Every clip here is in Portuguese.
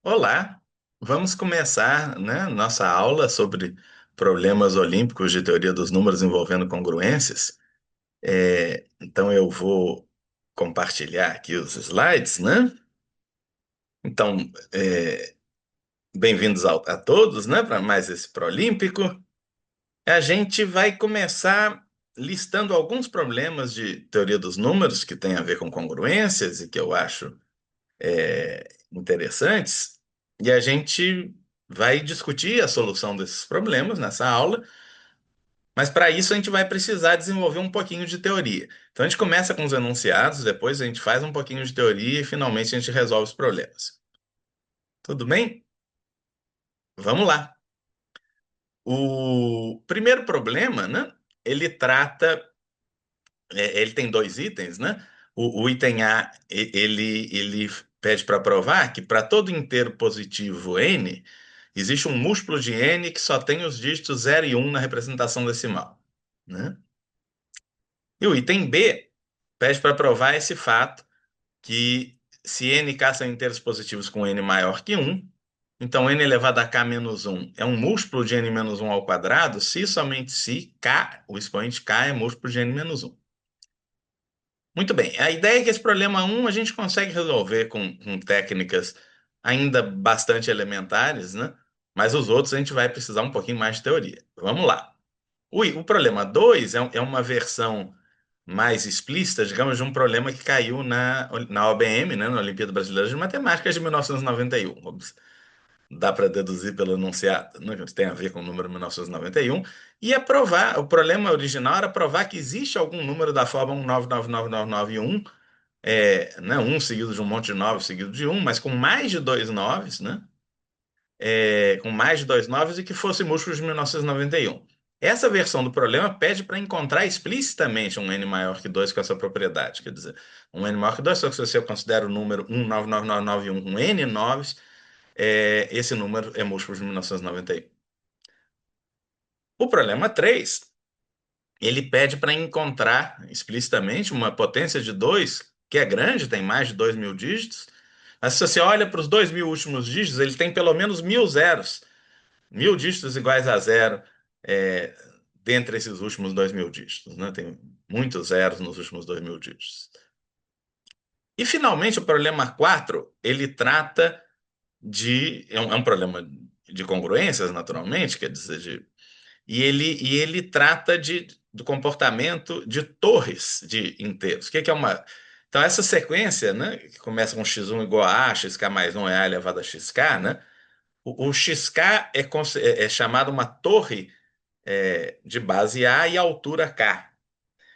Olá, vamos começar, né, nossa aula sobre problemas olímpicos de teoria dos números envolvendo congruências. Então eu vou compartilhar aqui os slides, né? Então, bem-vindos a todos, né, para mais esse Prolímpico. A gente vai começar listando alguns problemas de teoria dos números que têm a ver com congruências e que eu acho interessantes, e a gente vai discutir a solução desses problemas nessa aula, mas para isso a gente vai precisar desenvolver um pouquinho de teoria. Então a gente começa com os enunciados, depois a gente faz um pouquinho de teoria e finalmente a gente resolve os problemas. Tudo bem? Vamos lá. O primeiro problema, né? Ele trata, ele tem dois itens, né? O item A, ele pede para provar que para todo inteiro positivo n, existe um múltiplo de n que só tem os dígitos 0 e 1 na representação decimal, né? E o item B pede para provar esse fato que se n e k são inteiros positivos com n maior que 1, então n elevado a k menos 1 é um múltiplo de n menos 1 ao quadrado, se e somente se k, o expoente k, é múltiplo de n menos 1. Muito bem, a ideia é que esse problema 1 a gente consegue resolver com técnicas ainda bastante elementares, né? Mas os outros a gente vai precisar um pouquinho mais de teoria. Vamos lá. O problema 2 é uma versão mais explícita, digamos, de um problema que caiu na OBM, né, na Olimpíada Brasileira de Matemática de 1991. Dá para deduzir pelo enunciado, né, que tem a ver com o número 1991. E é provar, o problema original era provar que existe algum número da forma 1999991, né, um seguido de um monte de 9 seguido de um, mas com mais de dois noves, né? Com mais de dois noves e que fosse múltiplo de 1991. Essa versão do problema pede para encontrar explicitamente um n maior que 2 com essa propriedade. Quer dizer, um n maior que 2, só que se você considera o número 199991 com n noves, esse número é múltiplo de 1991. O problema 3, ele pede para encontrar explicitamente uma potência de 2 que é grande, tem mais de 2.000 dígitos, mas se você olha para os 2.000 últimos dígitos, ele tem pelo menos 1.000 zeros. 1.000 dígitos iguais a zero, é, dentre esses últimos 2.000 dígitos, né? Tem muitos zeros nos últimos 2.000 dígitos. E, finalmente, o problema 4 ele trata é um problema de congruências, naturalmente, quer dizer, e ele trata do comportamento de torres de inteiros. O que é uma... Então, essa sequência, né, que começa com x1 igual a xk mais 1 é a elevado a xk, né? O xk é chamado uma torre de base A e altura K.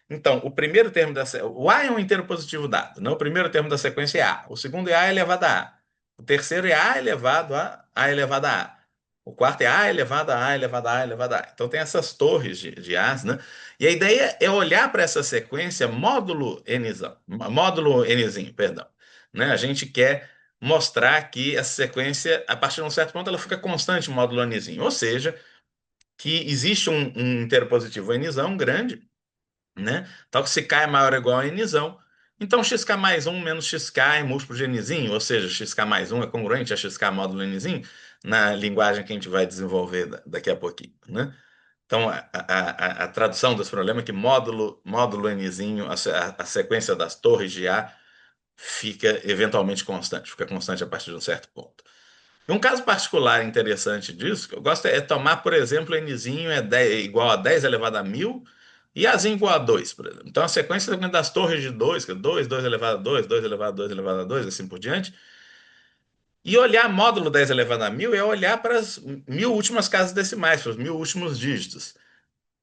Então, o primeiro termo o A é um inteiro positivo dado, né? O primeiro termo da sequência é A. O segundo é A elevado a A. O terceiro é A elevado a A elevado a A. O quarto é A elevado a A elevado a A elevado a A. Então, tem essas torres de A's, né? E a ideia é olhar para essa sequência módulo nzinho, perdão. Né? A gente quer mostrar que essa sequência, a partir de um certo ponto, ela fica constante, módulo nzinho. Ou seja, que existe um inteiro positivo nzão grande, né? Tal que se k é maior ou igual a nzão. Então, xk mais um menos xk é múltiplo de nzinho, ou seja, xk mais um é congruente a xk módulo nzinho, na linguagem que a gente vai desenvolver daqui a pouquinho, né? Então, a tradução desse problema é que módulo nzinho, a sequência das torres de A, fica eventualmente constante, fica constante a partir de um certo ponto. Um caso particular interessante disso, que eu gosto, é tomar, por exemplo, nzinho é 10 igual a 10 elevado a 1.000 e azinho igual a 2, por exemplo. Então, a sequência das torres de 2, que é 2, 2 elevado a 2, 2 elevado a 2 elevado a 2, assim por diante. E olhar módulo 10 elevado a 1.000 é olhar para as 1.000 últimas casas decimais, para os 1.000 últimos dígitos.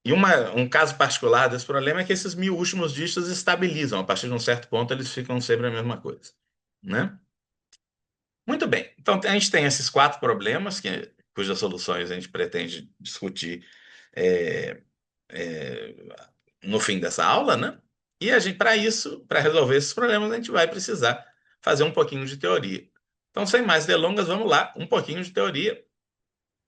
E um caso particular desse problema é que esses 1.000 últimos dígitos estabilizam. A partir de um certo ponto, eles ficam sempre a mesma coisa, né? Muito bem. Então, a gente tem esses quatro problemas, cujas soluções a gente pretende discutir é, é, no fim dessa aula, né? E a gente, para isso, para resolver esses problemas, a gente vai precisar fazer um pouquinho de teoria. Então, sem mais delongas, vamos lá, um pouquinho de teoria.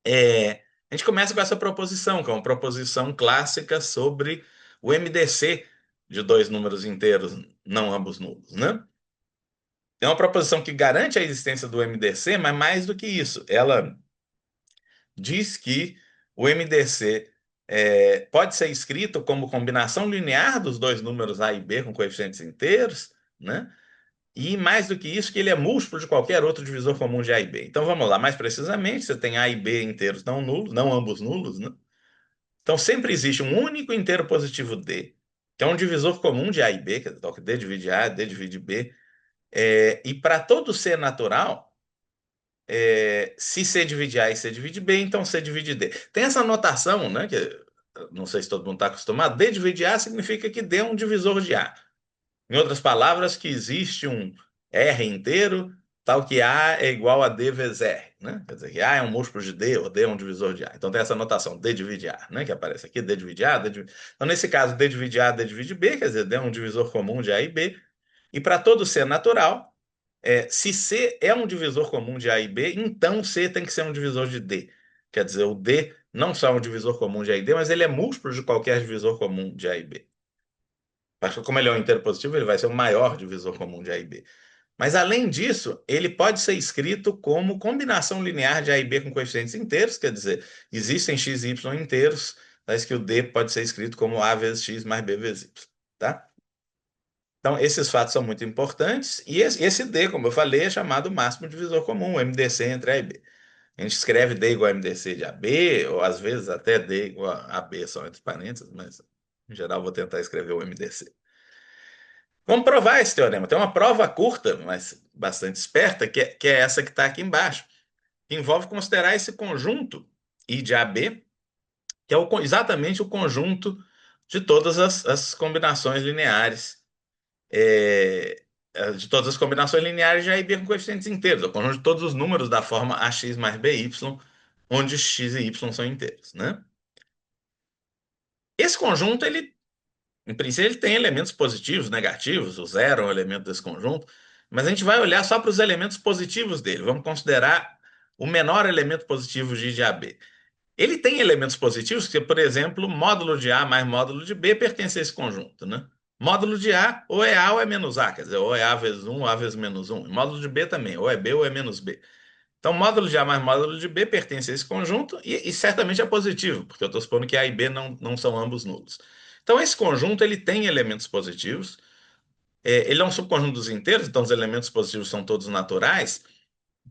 A gente começa com essa proposição, que é uma proposição clássica sobre o MDC de dois números inteiros, não ambos nulos, né? é uma proposição que garante a existência do MDC, mas mais do que isso, ela diz que o MDC pode ser escrito como combinação linear dos dois números A e B com coeficientes inteiros, né? E mais do que isso, que ele é múltiplo de qualquer outro divisor comum de A e B. Então vamos lá, mais precisamente, você tem A e B inteiros não nulos, não ambos nulos, né? Então sempre existe um único inteiro positivo D, que é um divisor comum de A e B, que é D divide A, D divide B. E para todo C natural, se C divide A e C divide B, então C divide D. Tem essa notação, né? Que não sei se todo mundo está acostumado. D divide A significa que D é um divisor de A. Em outras palavras, que existe um R inteiro, tal que A é igual a D vezes R, né? Quer dizer, que A é um múltiplo de D, ou D é um divisor de A. Então tem essa notação, D divide A, né? Que aparece aqui, D divide A, D divide... Então, nesse caso, D divide A, D divide B, quer dizer, D é um divisor comum de A e B. E para todo C natural, se C é um divisor comum de A e B, então C tem que ser um divisor de D. Quer dizer, o D não só é um divisor comum de A e D, mas ele é múltiplo de qualquer divisor comum de A e B. Mas como ele é um inteiro positivo, ele vai ser o maior divisor comum de A e B. Mas, além disso, ele pode ser escrito como combinação linear de A e B com coeficientes inteiros, quer dizer, existem x e y inteiros, mas que o D pode ser escrito como A vezes x mais B vezes y. Tá? Então, esses fatos são muito importantes, e esse D, como eu falei, é chamado máximo divisor comum, o MDC entre A e B. A gente escreve D igual a MDC de AB, ou às vezes até D igual a AB, só entre parênteses, mas em geral vou tentar escrever o MDC. Vamos provar esse teorema. Tem uma prova curta, mas bastante esperta, que é essa que está aqui embaixo, que envolve considerar esse conjunto I de AB, que é exatamente o conjunto de todas as combinações lineares, é, de todas as combinações lineares de A e B com coeficientes inteiros, é o conjunto de todos os números da forma AX mais BY, onde X e Y são inteiros, né? Esse conjunto, ele em princípio, ele tem elementos positivos, negativos, o zero é um elemento desse conjunto, mas a gente vai olhar só para os elementos positivos dele. Vamos considerar o menor elemento positivo de AB. Ele tem elementos positivos, que, por exemplo, módulo de A mais módulo de B pertence a esse conjunto, né? Módulo de A, ou é A ou é menos A, quer dizer, ou é A vezes 1 ou A vezes menos 1. E módulo de B também, ou é B ou é menos B. Então, módulo de A mais módulo de B pertence a esse conjunto e certamente é positivo, porque eu estou supondo que A e B não são ambos nulos. Então, esse conjunto ele tem elementos positivos, ele é um subconjunto dos inteiros, então os elementos positivos são todos naturais.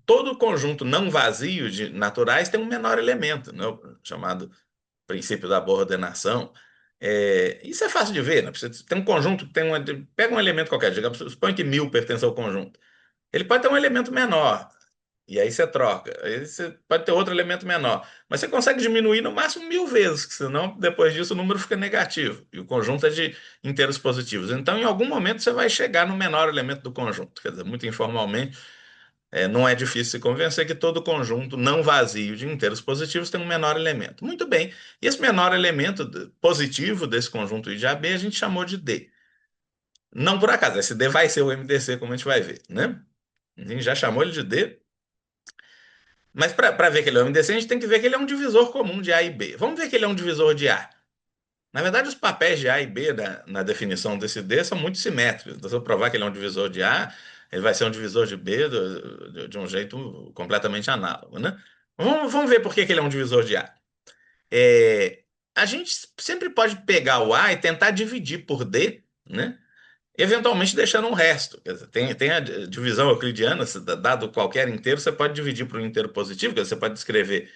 Todo conjunto não vazio de naturais tem um menor elemento, né, chamado princípio da boa ordenação. Isso é fácil de ver, né? Você tem um conjunto que pega um elemento qualquer, digamos, suponha que 1000 pertence ao conjunto. Ele pode ter um elemento menor, e aí você troca. Aí você pode ter outro elemento menor. Mas você consegue diminuir no máximo 1000 vezes, que senão depois disso o número fica negativo. E o conjunto é de inteiros positivos. Então, em algum momento, você vai chegar no menor elemento do conjunto. Quer dizer, muito informalmente, não é difícil se convencer que todo conjunto não vazio de inteiros positivos tem um menor elemento. Muito bem. E esse menor elemento positivo desse conjunto I de AB a gente chamou de D. Não por acaso, esse D vai ser o MDC, como a gente vai ver, né? A gente já chamou ele de D. Mas para ver que ele é um MDC, a gente tem que ver que ele é um divisor comum de A e B. Vamos ver que ele é um divisor de A. Na verdade, os papéis de A e B na definição desse D são muito simétricos. Então, se eu provar que ele é um divisor de A, ele vai ser um divisor de B de um jeito completamente análogo, né? Vamos ver por que ele é um divisor de A. É, a gente sempre pode pegar o A e tentar dividir por D, né? Eventualmente deixando um resto. Quer dizer, tem a divisão euclidiana, dado qualquer inteiro, você pode dividir por um inteiro positivo, quer dizer, você pode escrever,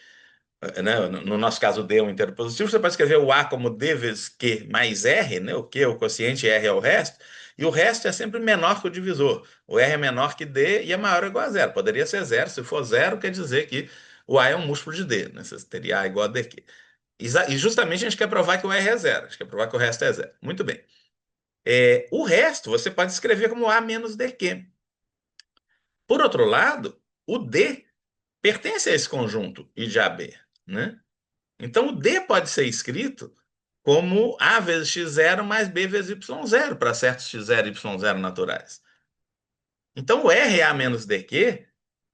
né, no nosso caso, D é um inteiro positivo, você pode escrever o A como D vezes Q mais R, né, o Q é o quociente e R é o resto, e o resto é sempre menor que o divisor. O R é menor que D e é maior ou igual a zero. Poderia ser zero, se for zero, quer dizer que o A é um múltiplo de D, né, você teria A igual a DQ. E justamente a gente quer provar que o R é zero, a gente quer provar que o resto é zero. Muito bem. O resto você pode escrever como A menos DQ. Por outro lado, o D pertence a esse conjunto I de AB, né? Então, o D pode ser escrito como A vezes x0 mais B vezes y0 para certos x0 e y0 naturais. Então, o R é A menos DQ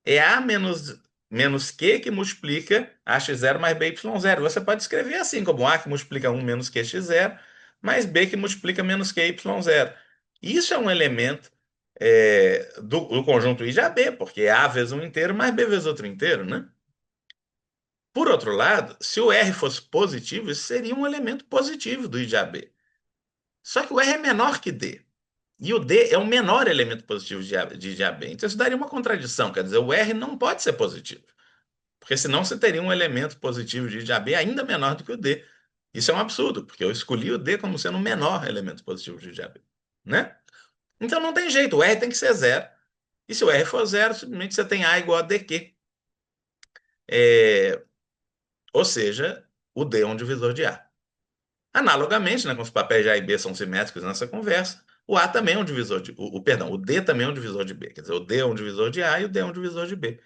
é A menos Q que multiplica AX0 mais BY0. Você pode escrever assim, como A que multiplica 1 menos QX0, mais B que multiplica menos QY0. Isso é um elemento do conjunto I de AB, porque é A vezes um inteiro mais B vezes outro inteiro, né? Por outro lado, se o R fosse positivo, isso seria um elemento positivo do I de AB. Só que o R é menor que D. E o D é o menor elemento positivo de AB. Então isso daria uma contradição, quer dizer, o R não pode ser positivo. Porque senão você teria um elemento positivo de AB ainda menor do que o D. Isso é um absurdo, porque eu escolhi o D como sendo o menor elemento positivo de AB, né? Então não tem jeito, o R tem que ser zero. E se o R for zero, simplesmente você tem A igual a DQ. É, ou seja, o D é um divisor de A. Analogamente, né, como os papéis de A e B são simétricos nessa conversa, o A também é um divisor de, perdão, o D também é um divisor de B. Quer dizer, o D é um divisor de A e o D é um divisor de B.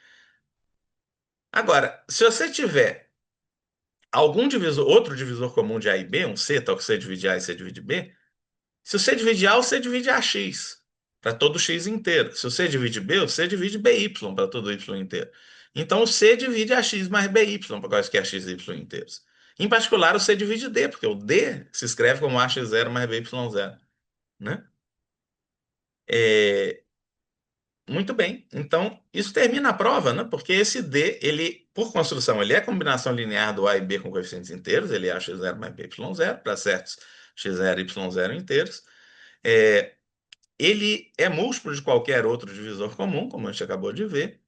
Agora, se você tiver algum divisor, outro divisor comum de A e B, um C, tal que C divide A e C divide B, se o C divide A, o C divide AX, para todo X inteiro. Se o C divide B, o C divide BY para todo Y inteiro. Então o C divide AX mais BY para quaisquer XY inteiros. Em particular, o C divide D, porque o D se escreve como AX0 mais BY0, né? É, muito bem. Então, isso termina a prova, né? Porque esse D, ele, por construção, ele é combinação linear do A e B com coeficientes inteiros, ele é AX0 mais BY0 para certos X0 e Y0 inteiros. É, ele é múltiplo de qualquer outro divisor comum, como a gente acabou de ver,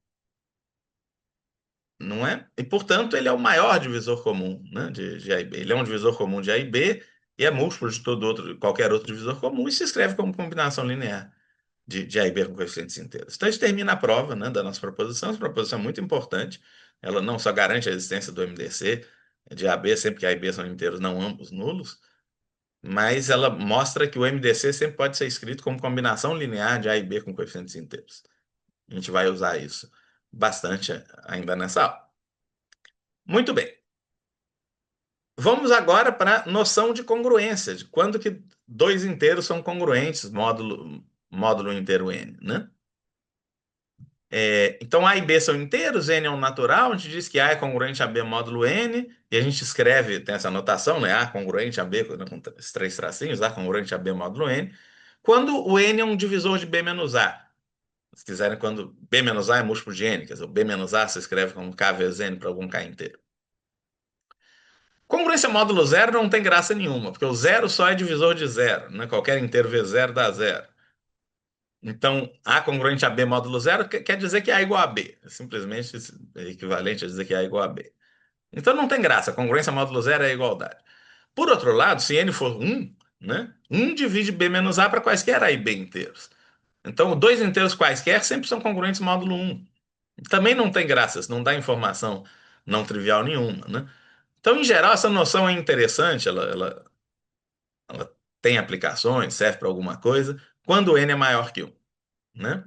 não é? E, portanto, ele é o maior divisor comum, né, de A e B. Ele é um divisor comum de A e B e é múltiplo de todo outro, qualquer outro divisor comum e se escreve como combinação linear de A e B com coeficientes inteiros. Então, isso termina a prova, né, da nossa proposição. Essa proposição é muito importante. Ela não só garante a existência do MDC de AB, sempre que A e B são inteiros, não ambos nulos, mas ela mostra que o MDC sempre pode ser escrito como combinação linear de A e B com coeficientes inteiros. A gente vai usar isso bastante ainda nessa aula. Muito bem. Vamos agora para a noção de congruência, de quando que dois inteiros são congruentes, módulo inteiro n, né? Então, A e B são inteiros, n é um natural, a gente diz que A é congruente a B módulo n, e a gente escreve, tem essa notação, né? A congruente a B, né, com esses três tracinhos, A congruente a B módulo n, quando o n é um divisor de B menos A. Se quiserem, quando B menos A é múltiplo de N, quer dizer, o B menos A se escreve como K vezes N para algum K inteiro. Congruência módulo zero não tem graça nenhuma, porque o zero só é divisor de zero, né? Qualquer inteiro vezes zero dá zero. Então, A congruente a B módulo zero quer dizer que A é igual a B. É simplesmente equivalente a dizer que A é igual a B. Então não tem graça, congruência módulo zero é igualdade. Por outro lado, se N for 1, né? 1 divide B menos A para quaisquer A e B inteiros. Então, dois inteiros quaisquer sempre são congruentes módulo 1. Também não tem graças, não dá informação não trivial nenhuma, né? Então, em geral, essa noção é interessante, ela tem aplicações, serve para alguma coisa, quando n é maior que 1, né?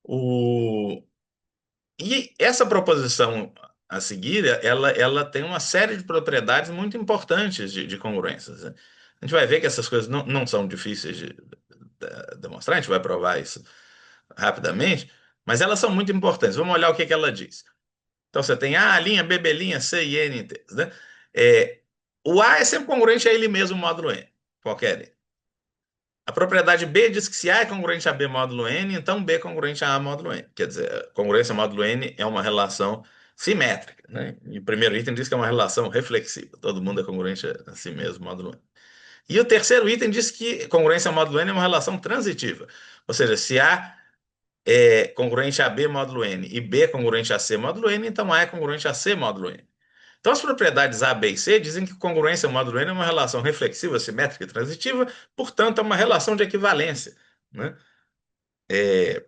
O... E essa proposição a seguir, ela tem uma série de propriedades muito importantes de congruências, né? A gente vai ver que essas coisas não são difíceis de demonstrar, a gente vai provar isso rapidamente, mas elas são muito importantes. Vamos olhar o que ela diz. Então você tem A, B, B', C e N inteiros, né? É, o A é sempre congruente a ele mesmo módulo N, qualquer N. A propriedade B diz que se A é congruente a B módulo N, então B é congruente a módulo N. Quer dizer, a congruência módulo N é uma relação simétrica, né? E o primeiro item diz que é uma relação reflexiva. Todo mundo é congruente a si mesmo módulo N. E o terceiro item diz que congruência módulo N é uma relação transitiva. Ou seja, se A é congruente a B módulo N e B é congruente a C módulo N, então A é congruente a C módulo N. Então, as propriedades A, B e C dizem que congruência módulo N é uma relação reflexiva, simétrica e transitiva, portanto, é uma relação de equivalência, né? É,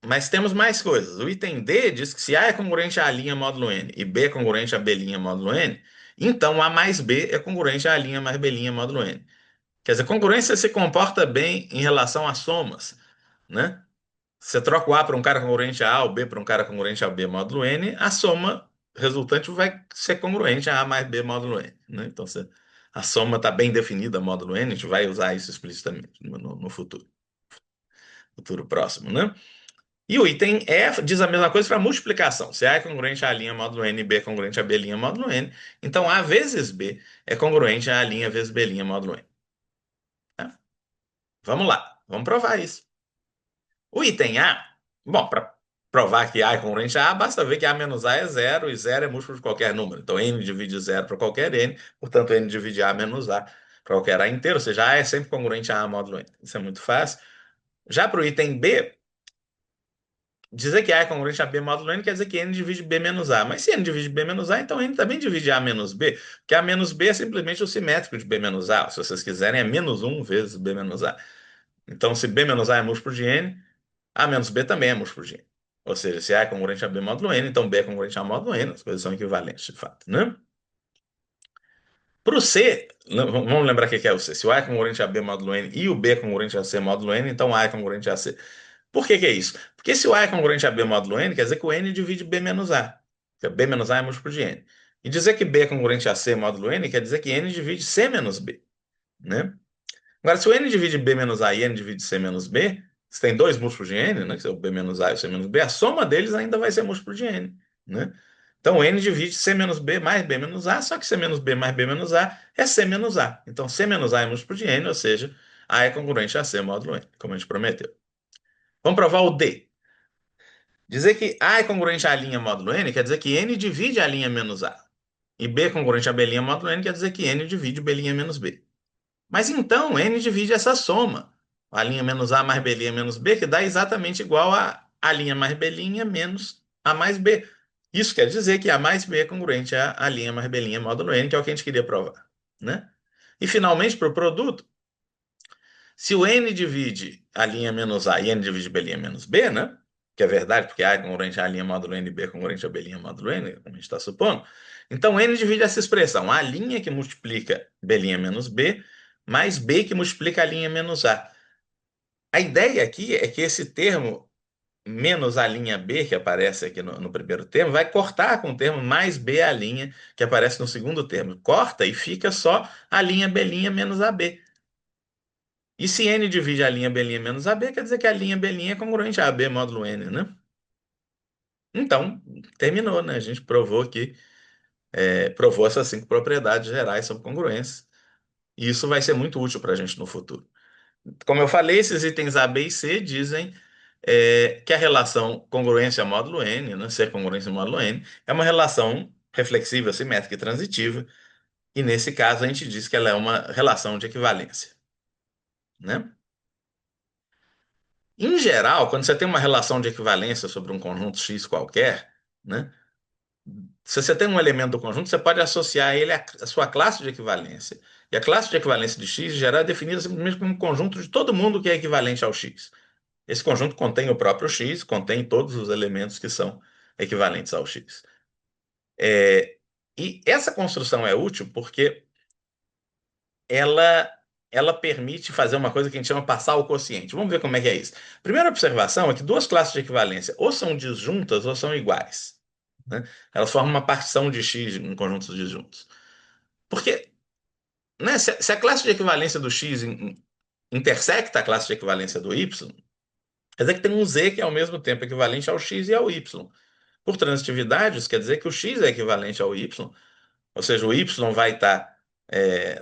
mas temos mais coisas. O item D diz que se A é congruente a A' módulo N e B é congruente a B' módulo N, então A mais B é congruente a A' mais B' módulo N. Quer dizer, congruência se comporta bem em relação a somas, né? Você troca o A para um cara congruente a A, o B para um cara congruente a B módulo N, a soma resultante vai ser congruente a A mais B módulo N, né? Então, a soma está bem definida módulo N, a gente vai usar isso explicitamente no futuro próximo, né? E o item E diz a mesma coisa para multiplicação. Se A é congruente a A' módulo N e B é congruente a B' módulo N, então A vezes B é congruente a A' vezes B' módulo N. Tá? Vamos lá, vamos provar isso. O item A, bom, para provar que A é congruente a A, basta ver que A menos A é zero e zero é múltiplo de qualquer número. Então, N divide zero para qualquer N, portanto, N divide A menos A para qualquer A inteiro, ou seja, A é sempre congruente a A módulo N. Isso é muito fácil. Já para o item B, dizer que A é congruente a B módulo N quer dizer que N divide B menos A. Mas se N divide B menos A, então N também divide A menos B, porque A menos B é simplesmente o simétrico de B menos A. Se vocês quiserem, é menos um vezes B menos A. Então, se B menos A é múltiplo de N, A menos B também é múltiplo de N. Ou seja, se A é congruente a B módulo N, então B é congruente a módulo N, as coisas são equivalentes, de fato, né? Para o C, vamos lembrar o que é o C. Se o A é congruente a B módulo N e o B é congruente a C módulo N, então A é congruente a C. Por que é isso? Porque se o A é congruente a B módulo N, quer dizer que o N divide B menos A. Porque B menos A é múltiplo de N. E dizer que B é congruente a C módulo N, quer dizer que N divide C menos B, né? Agora, se o n divide b menos a e n divide c menos b, você tem dois múltiplos de n, né, que são o b menos a e o c menos b, a soma deles ainda vai ser múltiplo de n, né? Então, n divide c menos b mais b menos a, só que c menos b mais b menos a é c menos a. Então, c menos a é múltiplo de n, ou seja, a é congruente a c módulo n, como a gente prometeu. Vamos provar o d. Dizer que a é congruente à linha módulo n quer dizer que n divide a linha menos a. E b é congruente a b' módulo n quer dizer que n divide b' menos b. Mas então, n divide essa soma. A linha menos A mais B' menos B, que dá exatamente igual a linha mais B' menos A mais B. Isso quer dizer que A mais B é congruente à linha mais B' módulo N, que é o que a gente queria provar, né? E finalmente, para o produto, se o N divide a linha menos A e N divide B' menos B, né? Que é verdade, porque A é congruente à linha módulo N e B é congruente à B' módulo N, como a gente está supondo. Então, N divide essa expressão. A linha que multiplica B' menos B, mais B que multiplica a linha menos A. A ideia aqui é que esse termo menos a linha B, que aparece aqui no primeiro termo, vai cortar com o termo mais B a linha, que aparece no segundo termo. Corta e fica só a linha B' menos a B. E se n divide a linha B' menos a B, quer dizer que a linha B' é congruente a AB módulo n, né? Então, terminou, né? A gente provou que provou essas cinco propriedades gerais sobre congruência. E isso vai ser muito útil para a gente no futuro. Como eu falei, esses itens A, B e C dizem que a relação congruência módulo n, né, ser congruência módulo n, é uma relação reflexiva, simétrica e transitiva. E nesse caso, a gente diz que ela é uma relação de equivalência, né? Em geral, quando você tem uma relação de equivalência sobre um conjunto X qualquer, né, se você tem um elemento do conjunto, você pode associar ele à sua classe de equivalência. E a classe de equivalência de X já é definida simplesmente como um conjunto de todo mundo que é equivalente ao X. Esse conjunto contém o próprio X, contém todos os elementos que são equivalentes ao X. É, e essa construção é útil porque ela, ela permite fazer uma coisa que a gente chama passar o quociente. Vamos ver como é que é isso. Primeira observação é que duas classes de equivalência ou são disjuntas ou são iguais, né? Elas formam uma partição de X em conjuntos disjuntos. Porque, né, se a classe de equivalência do X intersecta a classe de equivalência do Y, quer dizer que tem um Z que é ao mesmo tempo equivalente ao X e ao Y. Por transitividade, isso quer dizer que o X é equivalente ao Y, ou seja, o Y vai estar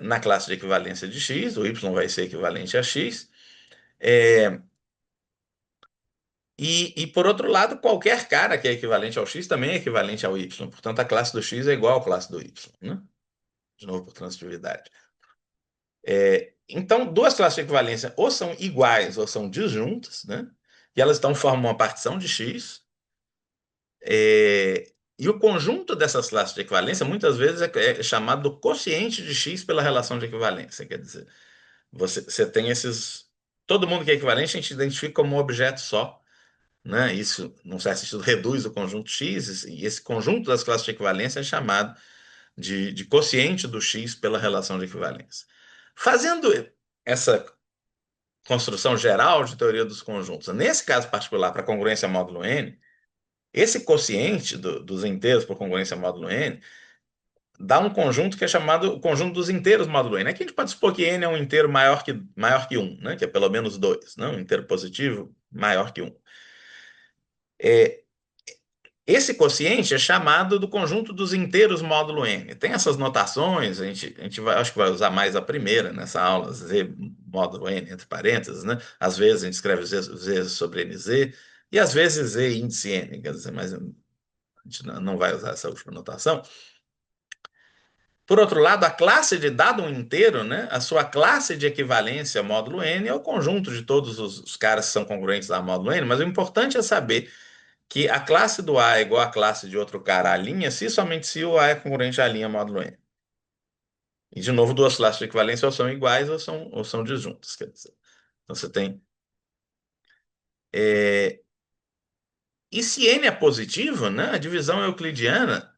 na classe de equivalência de X, o Y vai ser equivalente a X. É, por outro lado, qualquer cara que é equivalente ao X também é equivalente ao Y. Portanto, a classe do X é igual à classe do Y, né? De novo, por transitividade. Então, duas classes de equivalência ou são iguais ou são disjuntas, né? E elas então formam uma partição de X. E o conjunto dessas classes de equivalência muitas vezes é chamado do quociente de X pela relação de equivalência. Quer dizer, você tem esses. Todo mundo que é equivalente a gente identifica como um objeto só, né? Isso, num certo sentido, reduz o conjunto X, e esse conjunto das classes de equivalência é chamado de quociente do X pela relação de equivalência. Fazendo essa construção geral de teoria dos conjuntos, nesse caso particular, para congruência módulo n, esse quociente dos inteiros por congruência módulo n dá um conjunto que é chamado o conjunto dos inteiros módulo n. Aqui a gente pode supor que n é um inteiro maior que 1, né? Que é pelo menos 2, né? Um inteiro positivo maior que 1. Esse quociente é chamado do conjunto dos inteiros módulo n. Tem essas notações, a gente vai, acho que vai usar mais a primeira nessa aula, z módulo n entre parênteses, né? Às vezes a gente escreve z sobre nz, e às vezes z índice n, quer dizer, mas a gente não vai usar essa última notação. Por outro lado, a classe de dado um inteiro, né? A sua classe de equivalência módulo n é o conjunto de todos os caras que são congruentes a módulo n, mas o importante é saber que a classe do A é igual à classe de outro cara à linha, se e somente se o A é congruente à linha módulo n. E, de novo, duas classes de equivalência ou são iguais ou são disjuntas. Quer dizer. Então, você tem... é, E se n é positivo, né, a divisão euclidiana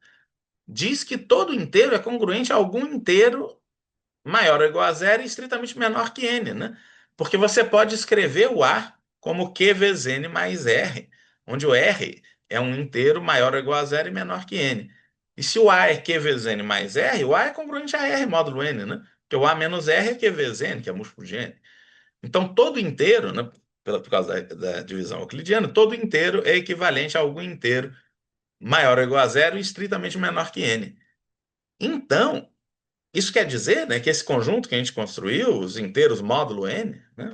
diz que todo inteiro é congruente a algum inteiro maior ou igual a zero e estritamente menor que n, né? Porque você pode escrever o A como Q vezes n mais R, onde o R é um inteiro maior ou igual a zero e menor que n. E se o A é Q vezes n mais R, o A é congruente a R módulo n, né? Porque o A menos R é Q vezes n, que é múltiplo de n. Então, todo inteiro, né, por causa da divisão euclidiana, todo inteiro é equivalente a algum inteiro maior ou igual a zero e estritamente menor que n. Então, isso quer dizer, né, que esse conjunto que a gente construiu, os inteiros módulo n, né,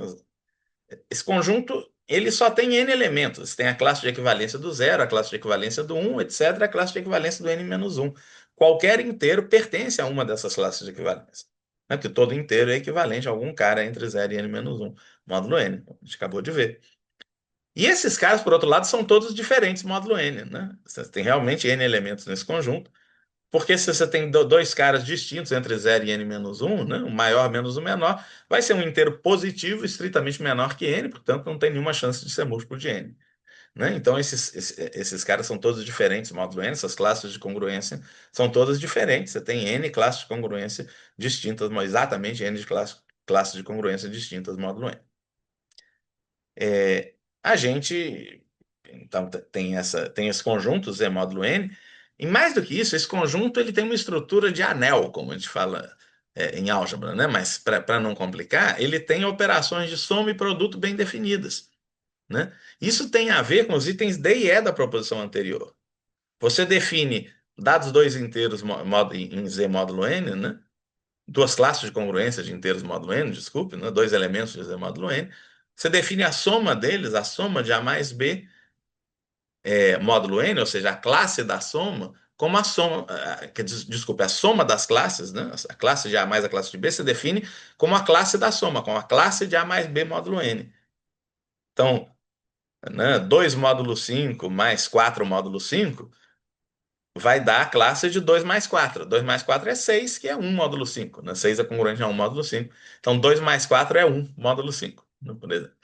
esse conjunto ele só tem n elementos. Tem a classe de equivalência do zero, a classe de equivalência do 1, etc., a classe de equivalência do n menos 1. Qualquer inteiro pertence a uma dessas classes de equivalência. Né, porque todo inteiro é equivalente a algum cara entre zero e n menos 1, módulo n. A gente acabou de ver. E esses caras, por outro lado, são todos diferentes módulo n. Né? Você tem realmente n elementos nesse conjunto. Porque se você tem dois caras distintos entre zero e n menos 1, né, o maior menos o menor, vai ser um inteiro positivo estritamente menor que n, portanto não tem nenhuma chance de ser múltiplo de n. Né? Então esses caras são todos diferentes, módulo n, essas classes de congruência são todas diferentes. Você tem n classes de congruência distintas, mas exatamente n de classes de congruência distintas, módulo n. A gente então tem esse conjunto Z módulo N, e mais do que isso, esse conjunto ele tem uma estrutura de anel, como a gente fala em álgebra, né? Mas para não complicar, ele tem operações de soma e produto bem definidas, né? Isso tem a ver com os itens D e E da proposição anterior. Você define dados dois inteiros em Z módulo N, né? Duas classes de congruência de inteiros módulo n, desculpe, né? Dois elementos de Z módulo n. Você define a soma deles, a soma de A mais B módulo n, ou seja, a classe da soma, como a soma, desculpe, a soma das classes, né? A classe de A mais a classe de B, você define como a classe da soma, como a classe de A mais B módulo n. Então, né, 2 módulo 5 mais 4 módulo 5 vai dar a classe de 2 mais 4. 2 mais 4 é 6, que é 1 módulo 5. Né? 6 é congruente a 1 módulo 5. Então, 2 mais 4 é 1 módulo 5. Né? Por exemplo.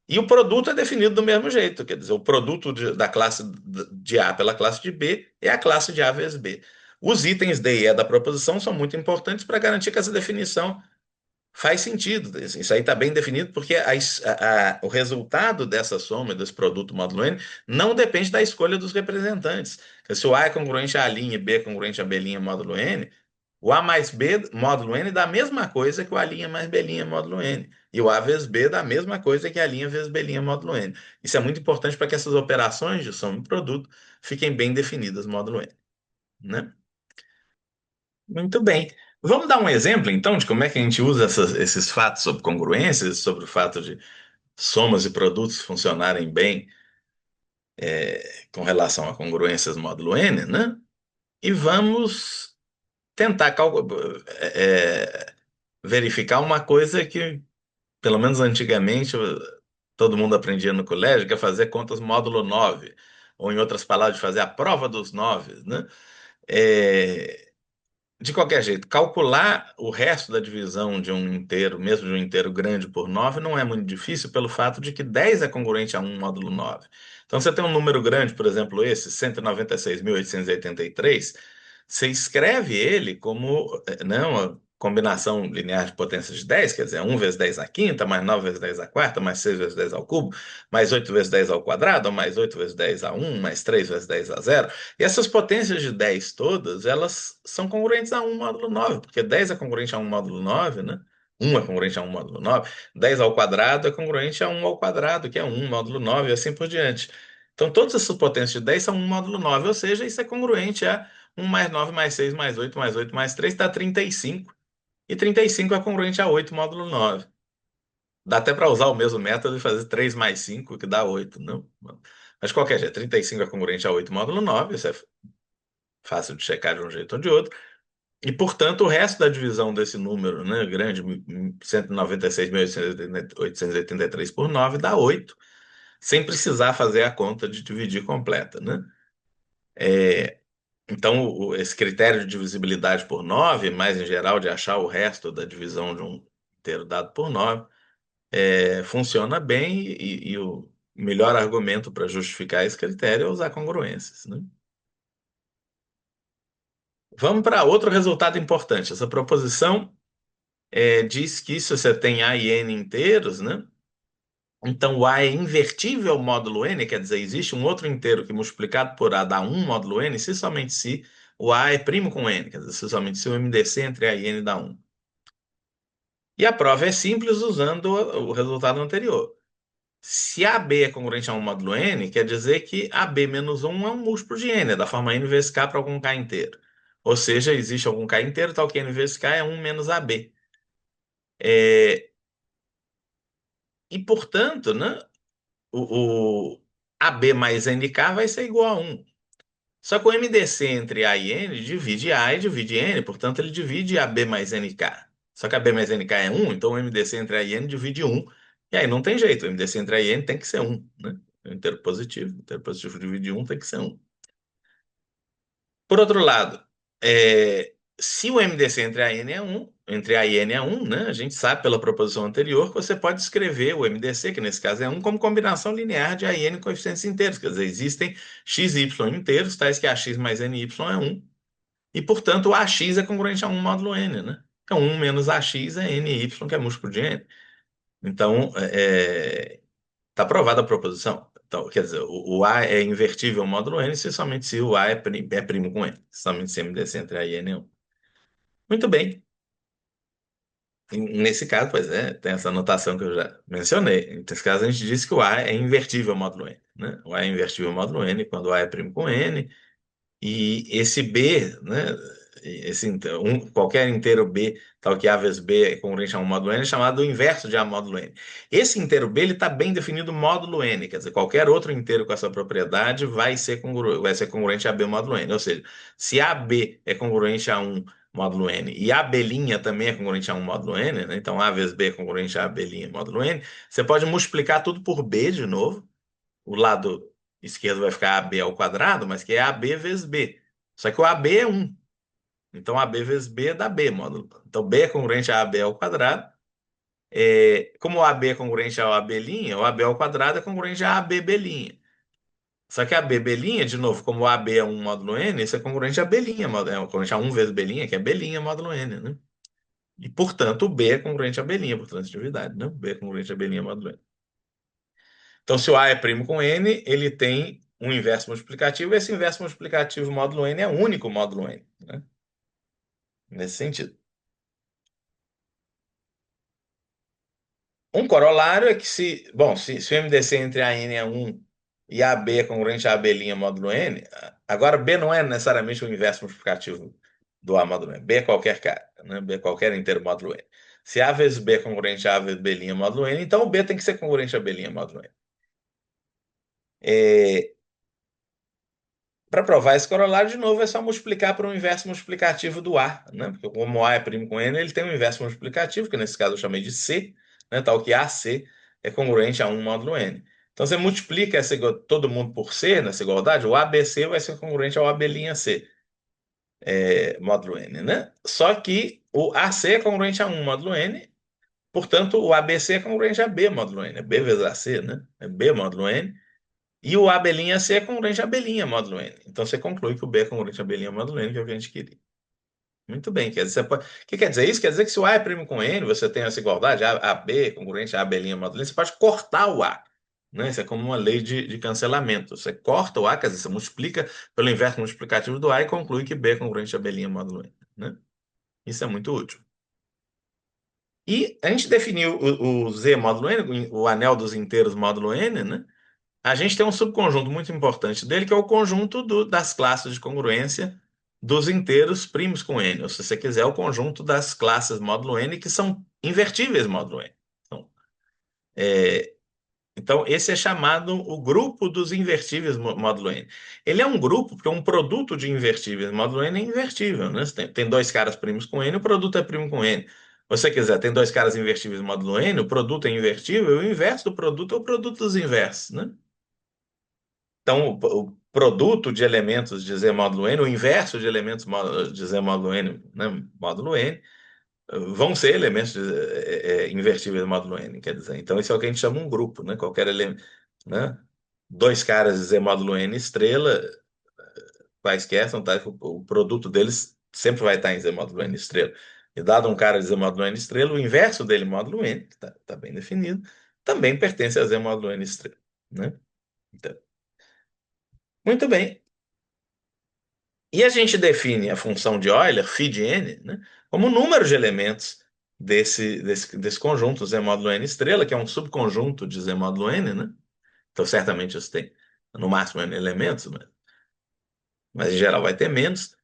E o produto é definido do mesmo jeito, quer dizer, o produto da classe de A pela classe de B é a classe de A vezes B. Os itens D e E da proposição são muito importantes para garantir que essa definição faz sentido. Isso aí está bem definido porque o resultado dessa soma, desse produto módulo n, não depende da escolha dos representantes. Se o A é congruente a linha e B é congruente a B' módulo n, o A mais B módulo n dá a mesma coisa que o A' mais B' módulo n. E o A vezes B dá a mesma coisa que a linha vezes B' módulo n. Isso é muito importante para que essas operações de soma e produto fiquem bem definidas módulo n. Né? Muito bem. Vamos dar um exemplo, então, de como é que a gente usa esses fatos sobre congruências, sobre o fato de somas e produtos funcionarem bem com relação a congruências módulo n, né? E vamos tentar verificar uma coisa que, pelo menos antigamente, todo mundo aprendia no colégio, que é fazer contas módulo 9, ou, em outras palavras, fazer a prova dos 9, né? É, De qualquer jeito, calcular o resto da divisão de um inteiro, mesmo de um inteiro grande por 9, não é muito difícil pelo fato de que 10 é congruente a um módulo 9. Então, você tem um número grande, por exemplo, esse, 196.883, você escreve ele como uma combinação linear de potências de 10, quer dizer, 1 vezes 10 à quinta, mais 9 vezes 10 à quarta, mais 6 vezes 10 ao cubo, mais 8 vezes 10 ao quadrado, mais 8 vezes 10 a 1, mais 3 vezes 10 a 0. E essas potências de 10 todas, elas são congruentes a um módulo 9, porque 10 é congruente a um módulo 9, né? 1 é congruente a um módulo 9. 10 ao quadrado é congruente a 1 ao quadrado, que é 1 módulo 9, e assim por diante. Então, todas essas potências de 10 são um módulo 9, ou seja, isso é congruente a 1 mais 9 mais 6 mais 8 mais 3 dá 35. E 35 é congruente a 8 módulo 9. Dá até para usar o mesmo método e fazer 3 mais 5, que dá 8, não? Mas de qualquer jeito, 35 é congruente a 8 módulo 9, isso é fácil de checar de um jeito ou de outro. E, portanto, o resto da divisão desse número, né, grande, 196.883 por 9, dá 8, sem precisar fazer a conta de dividir completa, né? Então, esse critério de divisibilidade por 9, mais em geral de achar o resto da divisão de um inteiro dado por 9, funciona bem e o melhor argumento para justificar esse critério é usar congruências, né? Vamos para outro resultado importante. Essa proposição diz que se você tem A e N inteiros, né? Então o A é invertível módulo N, quer dizer, existe um outro inteiro que multiplicado por A dá um módulo N, se somente se o A é primo com N, quer dizer, se somente se o MDC entre A e N dá um. E a prova é simples usando o resultado anterior. Se AB é congruente a um módulo N, quer dizer que AB menos um é um múltiplo de N, é da forma N vezes K para algum K inteiro. Ou seja, existe algum K inteiro, tal que N vezes K é um menos AB. E, portanto, né, o AB mais NK vai ser igual a um. Só que o MDC entre A e N divide A e divide N, portanto, ele divide AB mais NK. Só que AB mais NK é um, então o MDC entre A e N divide um. E aí não tem jeito, o MDC entre A e N tem que ser um, né? O inteiro positivo divide um tem que ser um. Por outro lado, se o MDC entre A e N é um, entre A e N é um, né? A gente sabe pela proposição anterior que você pode escrever o MDC, que nesse caso é um, como combinação linear de A e N coeficientes inteiros. Quer dizer, existem x e y inteiros, tais que AX mais NY é um. E, portanto, o AX é congruente a um módulo N, né? Então, um menos AX é NY, que é múltiplo de N. Então, está aprovada a proposição. Então, quer dizer, o A é invertível ao módulo N se somente se o A é primo com N. Somente se MDC entre A e N é 1. Muito bem. Nesse caso, pois tem essa anotação que eu já mencionei. Nesse caso, a gente disse que o A é invertível ao módulo N, né? O A é invertível ao módulo N quando o A é primo com N. E esse B, né, qualquer inteiro B, tal que A vezes B é congruente a um módulo N, é chamado o inverso de A módulo N. Esse inteiro B está bem definido módulo N, quer dizer, qualquer outro inteiro com essa propriedade vai ser congruente a B módulo N. Ou seja, se AB é congruente a um módulo N e A B' também é congruente a um módulo N, né, então A vezes B é congruente a B' módulo N, você pode multiplicar tudo por B de novo, o lado esquerdo vai ficar AB ao quadrado, mas que é AB vezes B. Só que o AB é um. Então, AB vezes B dá B módulo. Então, B é congruente a AB ao quadrado. Como o AB é congruente ao AB', o AB ao quadrado é congruente a AB'B'. Só que a BB', de novo, como o AB é um módulo N, isso é congruente a B', é congruente a 1 vezes B', que é B' módulo N, né? E, portanto, o B é congruente a B', por transitividade, né? B é congruente a B' módulo N. Então, se o A é primo com N, ele tem um inverso multiplicativo, e esse inverso multiplicativo módulo N é o único módulo N, né? Nesse sentido. Um corolário é que se o MDC entre a N é um e a B é congruente a B' módulo N, agora B não é necessariamente o inverso multiplicativo do A módulo N. B é qualquer cara, né? B é qualquer inteiro módulo N. Se A vezes B é congruente a vezes B' módulo N, então o B tem que ser congruente a B' módulo N. Para provar esse corolário, de novo, é só multiplicar por um inverso multiplicativo do A, né? Porque como A é primo com N, ele tem um inverso multiplicativo, que nesse caso eu chamei de C, né? Tal que AC é congruente a 1 módulo N. Então você multiplica todo mundo por C nessa igualdade, o ABC vai ser congruente ao AB', módulo N, né? Só que o AC é congruente a 1 módulo N, portanto o ABC é congruente a B módulo N, é B vezes AC, né? É B módulo N. E o A'(C) é congruente a B' módulo N. Então você conclui que o B é congruente a B' módulo N, que é o que a gente queria. Muito bem. Quer dizer, o que quer dizer isso? Quer dizer que se o A é primo com N, você tem essa igualdade, AB é congruente a B' módulo N, você pode cortar o A. Né? Isso é como uma lei de cancelamento. Você corta o A, quer dizer, você multiplica pelo inverso multiplicativo do A e conclui que B é congruente a B' módulo N. Né? Isso é muito útil. E a gente definiu o Z módulo N, o anel dos inteiros módulo N, né? a gente tem um subconjunto muito importante dele, que é o conjunto das classes de congruência dos inteiros primos com n, ou se você quiser, o conjunto das classes módulo n que são invertíveis módulo n. Então, é, então, esse é chamado o grupo dos invertíveis módulo n. Ele é um grupo porque um produto de invertíveis módulo n é invertível, né? Você tem dois caras primos com n, o produto é primo com n. Se você quiser, tem dois caras invertíveis módulo n, o produto é invertível, o inverso do produto é o produto dos inversos, né? Então, o produto de elementos de Z módulo n, o inverso de elementos de Z módulo n, né, módulo n, vão ser elementos invertíveis módulo n, quer dizer. Então, isso é o que a gente chama um grupo, né? Qualquer elemento, né? Dois caras de Z módulo n estrela, quaisquer, são tais, o produto deles sempre vai estar em Z módulo n estrela. E dado um cara de Z módulo n estrela, o inverso dele, módulo n, que está bem definido, também pertence a Z módulo n estrela, né? Então, muito bem. E a gente define a função de Euler, φn, né, como o número de elementos desse conjunto Z módulo n estrela, que é um subconjunto de Z módulo n, né? Então, certamente isso tem no máximo n elementos, mas em geral vai ter menos.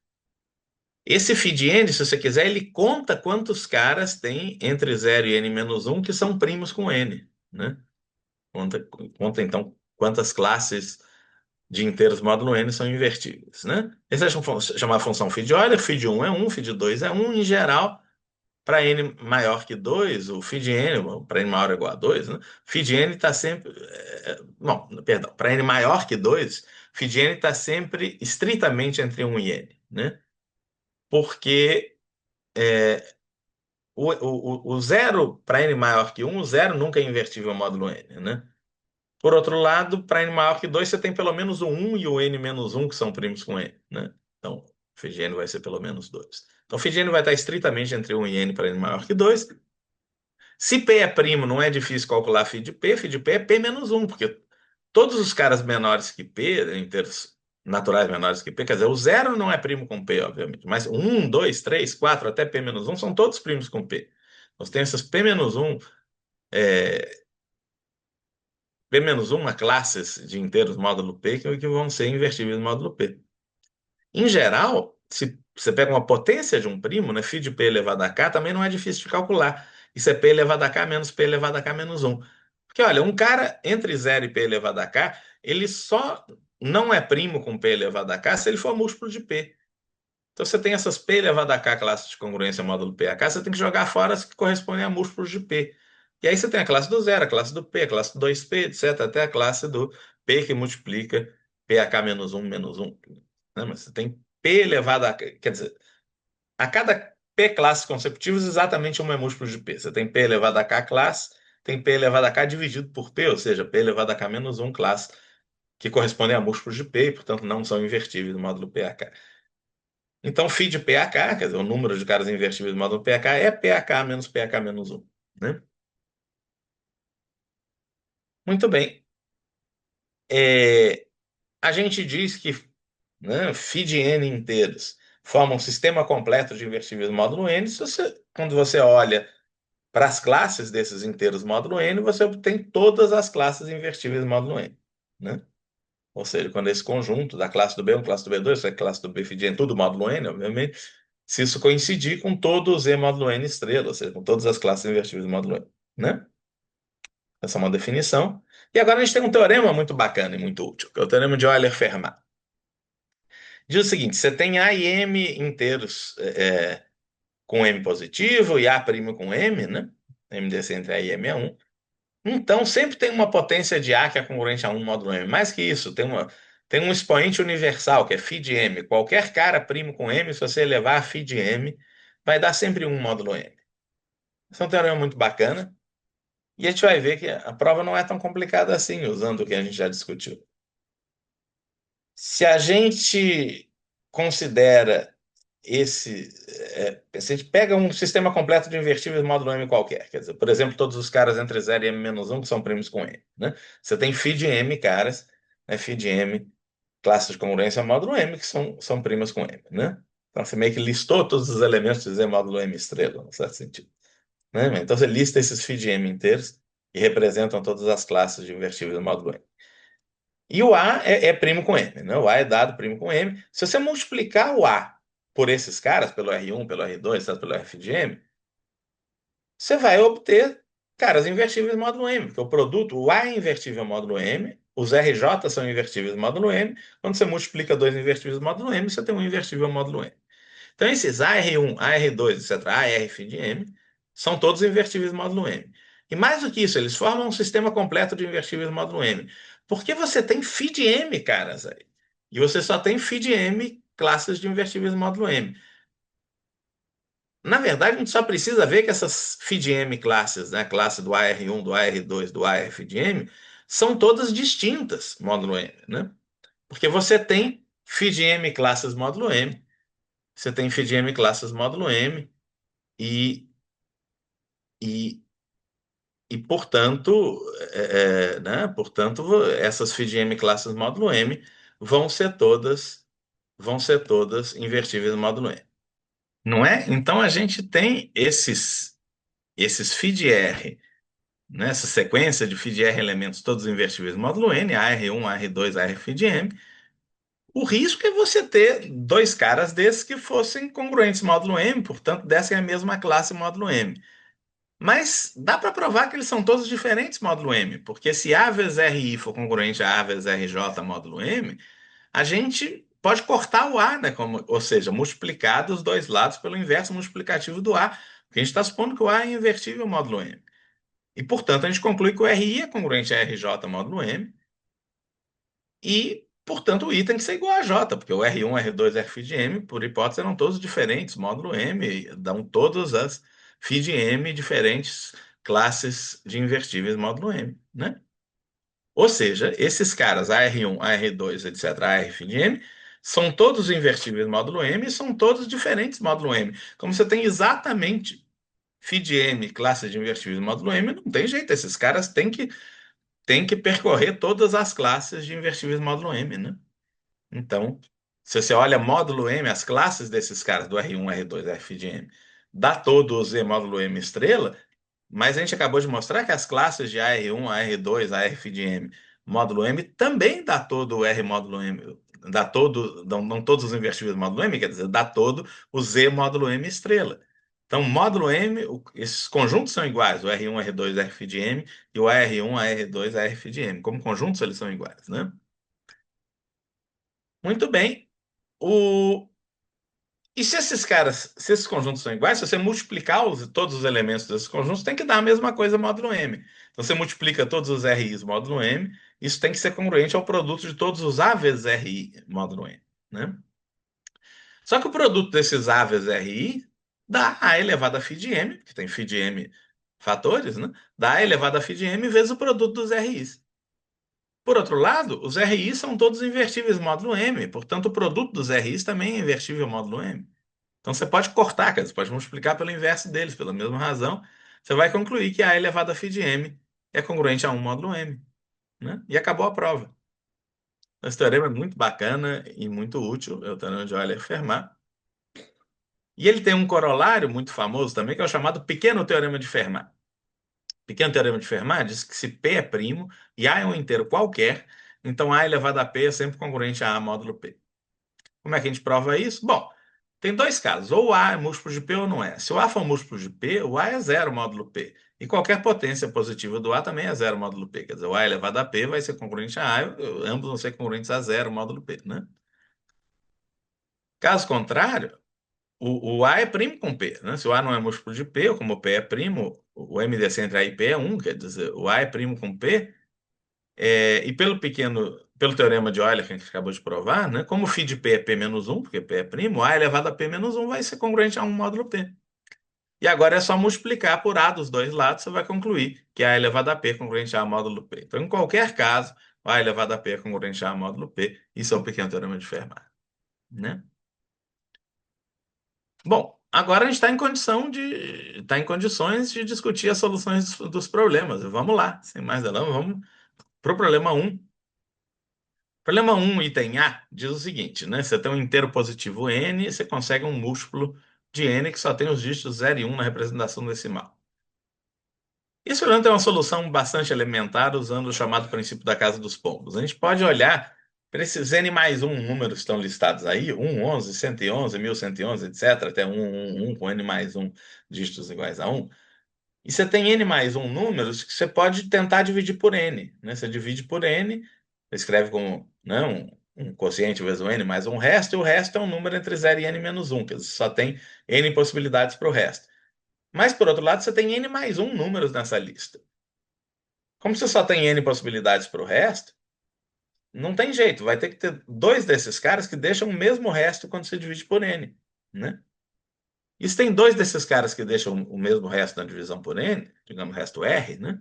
Esse φn, se você quiser, ele conta quantos caras tem entre 0 e n menos 1 que são primos com n, né? Conta, conta então quantas classes de inteiros módulo n são invertíveis, né? Esse é chamar a função φ de Euler, φ1 é 1, φ2 é 1, em geral, para n maior que 2, o φ de n, para n maior ou igual a 2, né? Φ de n está sempre, bom, perdão, para n maior que 2, φ de n está sempre estritamente entre 1 e n, né? Porque o zero, para n maior que 1, o zero nunca é invertível módulo n, né? Por outro lado, para n maior que 2, você tem pelo menos o 1 e o n menos 1, que são primos com n, né? Então, φ de n vai ser pelo menos 2. Então, φ de n vai estar estritamente entre 1 e n para n maior que 2. Se P é primo, não é difícil calcular φ de P é P menos 1, porque todos os caras menores que P, inteiros naturais menores que P, quer dizer, o zero não é primo com P, obviamente, mas 1, 2, 3, 4, até P menos 1 são todos primos com P. Nós temos esses P menos 1, P-1 classes de inteiros módulo P que vão ser invertíveis módulo P. Em geral, se você pega uma potência de um primo, né, φ de P elevado a K, também não é difícil de calcular. Isso é P elevado a K menos P elevado a K menos 1. Porque, olha, um cara entre 0 e P elevado a K, ele só não é primo com P elevado a K se ele for múltiplo de P. Então, você tem essas P elevado a K classes de congruência módulo P a K, você tem que jogar fora as que correspondem a múltiplos de P. E aí você tem a classe do zero, a classe do P, a classe do 2P, etc., até a classe do P que multiplica PAK menos 1 menos 1. Né? Mas você tem P elevado a K, quer dizer, a cada P classes consecutivas, exatamente uma é múltiplo de P. Você tem P elevado a K classe, tem P elevado a K dividido por P, ou seja, P elevado a K menos 1 classe, que correspondem a múltiplos de P e, portanto, não são invertíveis no módulo PAK. Então, φ de PAK, quer dizer, o número de caras invertíveis do módulo PAK é PAK menos PAK menos 1. Né? Muito bem. A gente diz que, né, φ de n inteiros forma um sistema completo de invertíveis módulo n. Quando você olha para as classes desses inteiros módulo n, você obtém todas as classes invertíveis módulo n. Né? Ou seja, quando esse conjunto da classe do B1, classe do B2, a classe do B φ de n, tudo módulo n, obviamente, se isso coincidir com todo o Z módulo n estrela, ou seja, com todas as classes invertíveis módulo n. Né? Essa é uma definição. E agora a gente tem um teorema muito bacana e muito útil, que é o teorema de Euler-Fermat. Diz o seguinte: você tem A e M inteiros com M positivo e A' com M, né? MDC entre A e M é 1. Então, sempre tem uma potência de A que é congruente a 1 módulo M. Mais que isso, tem um expoente universal, que é φ de M. Qualquer cara primo com M, se você elevar a φ de M, vai dar sempre 1 módulo M. Esse é um teorema muito bacana. E a gente vai ver que a prova não é tão complicada assim, usando o que a gente já discutiu. Se a gente considera se a gente pega um sistema completo de invertíveis módulo M qualquer, quer dizer, por exemplo, todos os caras entre 0 e M-1 que são primos com M, né? Você tem φ de M caras, né? Φ de M, classes de congruência módulo M que são primas com M, né? Então você meio que listou todos os elementos de Z módulo M estrela, no certo sentido. Né? Então você lista esses φ de M inteiros e representam todas as classes de invertíveis módulo M. E o A é primo com M, né? O A é dado primo com M. Se você multiplicar o A por esses caras, pelo R1, pelo R2, tá, pelo F de M, você vai obter caras invertíveis módulo M, porque o produto, o A é invertível módulo M, os RJ são invertíveis módulo M. Quando você multiplica dois invertíveis módulo M, você tem um invertível módulo M. Então, esses AR1, AR2, etc., AR de M, são todos invertíveis módulo M. E mais do que isso, eles formam um sistema completo de invertíveis módulo M. Porque você tem φ de M, caras, aí. E você só tem φ de M classes de invertíveis módulo M. Na verdade, a gente só precisa ver que essas φ de M classes, né, a classe do AR1, do AR2, do AF de M, são todas distintas, módulo M, né? Porque você tem φ de M classes módulo M, você tem φ de M classes módulo M, e, e, portanto, né, portanto, essas φ de M classes módulo M vão ser todas, vão ser todas invertíveis módulo M. Não é? Então a gente tem esses φ de R, né, essa sequência de φ de R elementos todos invertíveis módulo N, AR1, AR2, AF de M. O risco é você ter dois caras desses que fossem congruentes módulo M, portanto, dessem a mesma classe módulo M. Mas dá para provar que eles são todos diferentes módulo M, porque se A vezes RI for congruente a A vezes RJ módulo M, a gente pode cortar o A, né? Ou seja, multiplicar dos dois lados pelo inverso multiplicativo do A, porque a gente está supondo que o A é invertível módulo M. E, portanto, a gente conclui que o RI é congruente a RJ módulo M, e, portanto, o I tem que ser igual a J, porque o R1, R2, F de M, por hipótese, eram todos diferentes, módulo M, dão todas as φ de M diferentes classes de invertíveis módulo M, né? Ou seja, esses caras, AR1, AR2, etc., AF de M, são todos invertíveis módulo M e são todos diferentes módulo M. Como você tem exatamente φ de M, classe de invertíveis módulo M, não tem jeito, esses caras têm que percorrer todas as classes de invertíveis módulo M, né? Então, se você olha módulo M, as classes desses caras, do R1, R2, F de M, dá todo o Z módulo M estrela, mas a gente acabou de mostrar que as classes de AR1, AR2, AF de M, módulo M, também dá todo o R módulo M, dá todo, não todos os invertíveis módulo M, quer dizer, dá todo o Z módulo M estrela. Então, módulo M, esses conjuntos são iguais, o R1, R2, F de M e o AR1, AR2, AF de M. Como conjuntos, eles são iguais, né? Muito bem. O... E se esses caras, se esses conjuntos são iguais, se você multiplicar todos os elementos desses conjuntos, tem que dar a mesma coisa módulo M. Então você multiplica todos os RIs módulo M, isso tem que ser congruente ao produto de todos os A vezes RI módulo M, né? Só que o produto desses A vezes RI dá A elevado a φ de M, que tem φ de M fatores, né? Dá A elevado a φ de M vezes o produto dos RIs. Por outro lado, os RIs são todos invertíveis módulo M, portanto o produto dos RIs também é invertível módulo M. Então você pode cortar, quer dizer, você pode multiplicar pelo inverso deles, pela mesma razão. Você vai concluir que A elevado a φ de M é congruente a 1 módulo M, né? E acabou a prova. Esse teorema é muito bacana e muito útil, é o teorema de Euler-Fermat. E ele tem um corolário muito famoso também, que é o chamado pequeno teorema de Fermat. Pequeno teorema de Fermat diz que se P é primo e A é um inteiro qualquer, então A elevado a P é sempre congruente a A módulo P. Como é que a gente prova isso? Bom, tem dois casos. Ou o A é múltiplo de P ou não é. Se o A for múltiplo de P, o A é zero módulo P. E qualquer potência positiva do A também é zero módulo P. Quer dizer, o A elevado a P vai ser congruente a A, ambos vão ser congruentes a zero módulo P, né? Caso contrário, o A é primo com P, né? Se o A não é múltiplo de P, ou como o P é primo, o MDC entre A e P é 1, quer dizer, o A é primo com P, e pelo teorema de Euler que a gente acabou de provar, né? Como φ de P é P menos 1, porque P é primo, A elevado a P menos 1 vai ser congruente a 1 módulo P. E agora é só multiplicar por A dos dois lados, você vai concluir que A elevado a P é congruente a módulo P. Então, em qualquer caso, A elevado a P é congruente a módulo P. Isso é o pequeno teorema de Fermat, né? Bom, agora a gente está em condições de discutir as soluções dos problemas. Vamos lá, sem mais delongas, vamos para o problema um. Problema um, item A, diz o seguinte, né? Você tem um inteiro positivo n e você consegue um múltiplo de n que só tem os dígitos 0 e 1 na representação decimal. Isso não tem uma solução bastante elementar usando o chamado princípio da casa dos pombos. A gente pode olhar para esses n mais um números que estão listados aí, 1, 11, 111, 1111, etc., até 1, com n mais um dígitos iguais a 1. E você tem n mais um números que você pode tentar dividir por n, né? Você divide por n, escreve como, né, um quociente vezes o n mais um resto, e o resto é um número entre 0 e n menos 1, quer dizer, só tem n possibilidades para o resto. Mas, por outro lado, você tem n mais um números nessa lista. Como você só tem n possibilidades para o resto, não tem jeito, vai ter que ter dois desses caras que deixam o mesmo resto quando você divide por n, né? E se tem dois desses caras que deixam o mesmo resto na divisão por n, digamos resto r, né?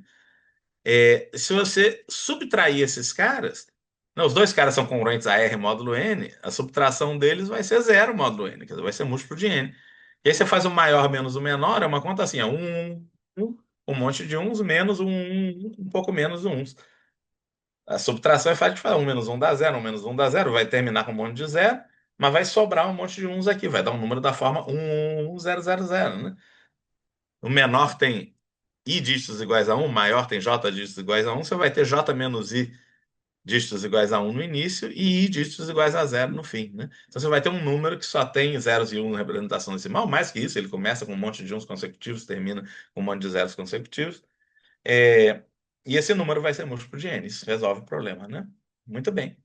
Se você subtrair esses caras, não, os dois caras são congruentes a R módulo N, a subtração deles vai ser zero módulo N, quer dizer, vai ser múltiplo de N. E aí você faz o maior menos o menor, é uma conta assim, é um monte de uns menos um pouco menos uns. A subtração é fácil de fazer, um menos um dá zero, um menos um dá zero, vai terminar com um monte de zero, mas vai sobrar um monte de uns aqui, vai dar um número da forma 11000, né? O menor tem i dígitos iguais a 1, maior tem j dígitos iguais a 1, você vai ter j menos i dígitos iguais a 1 no início e i dígitos iguais a zero no fim, né? Então você vai ter um número que só tem zeros e 1 na representação decimal, mais que isso, ele começa com um monte de uns consecutivos, termina com um monte de zeros consecutivos. É, E esse número vai ser múltiplo de n, isso resolve o problema, né? Muito bem.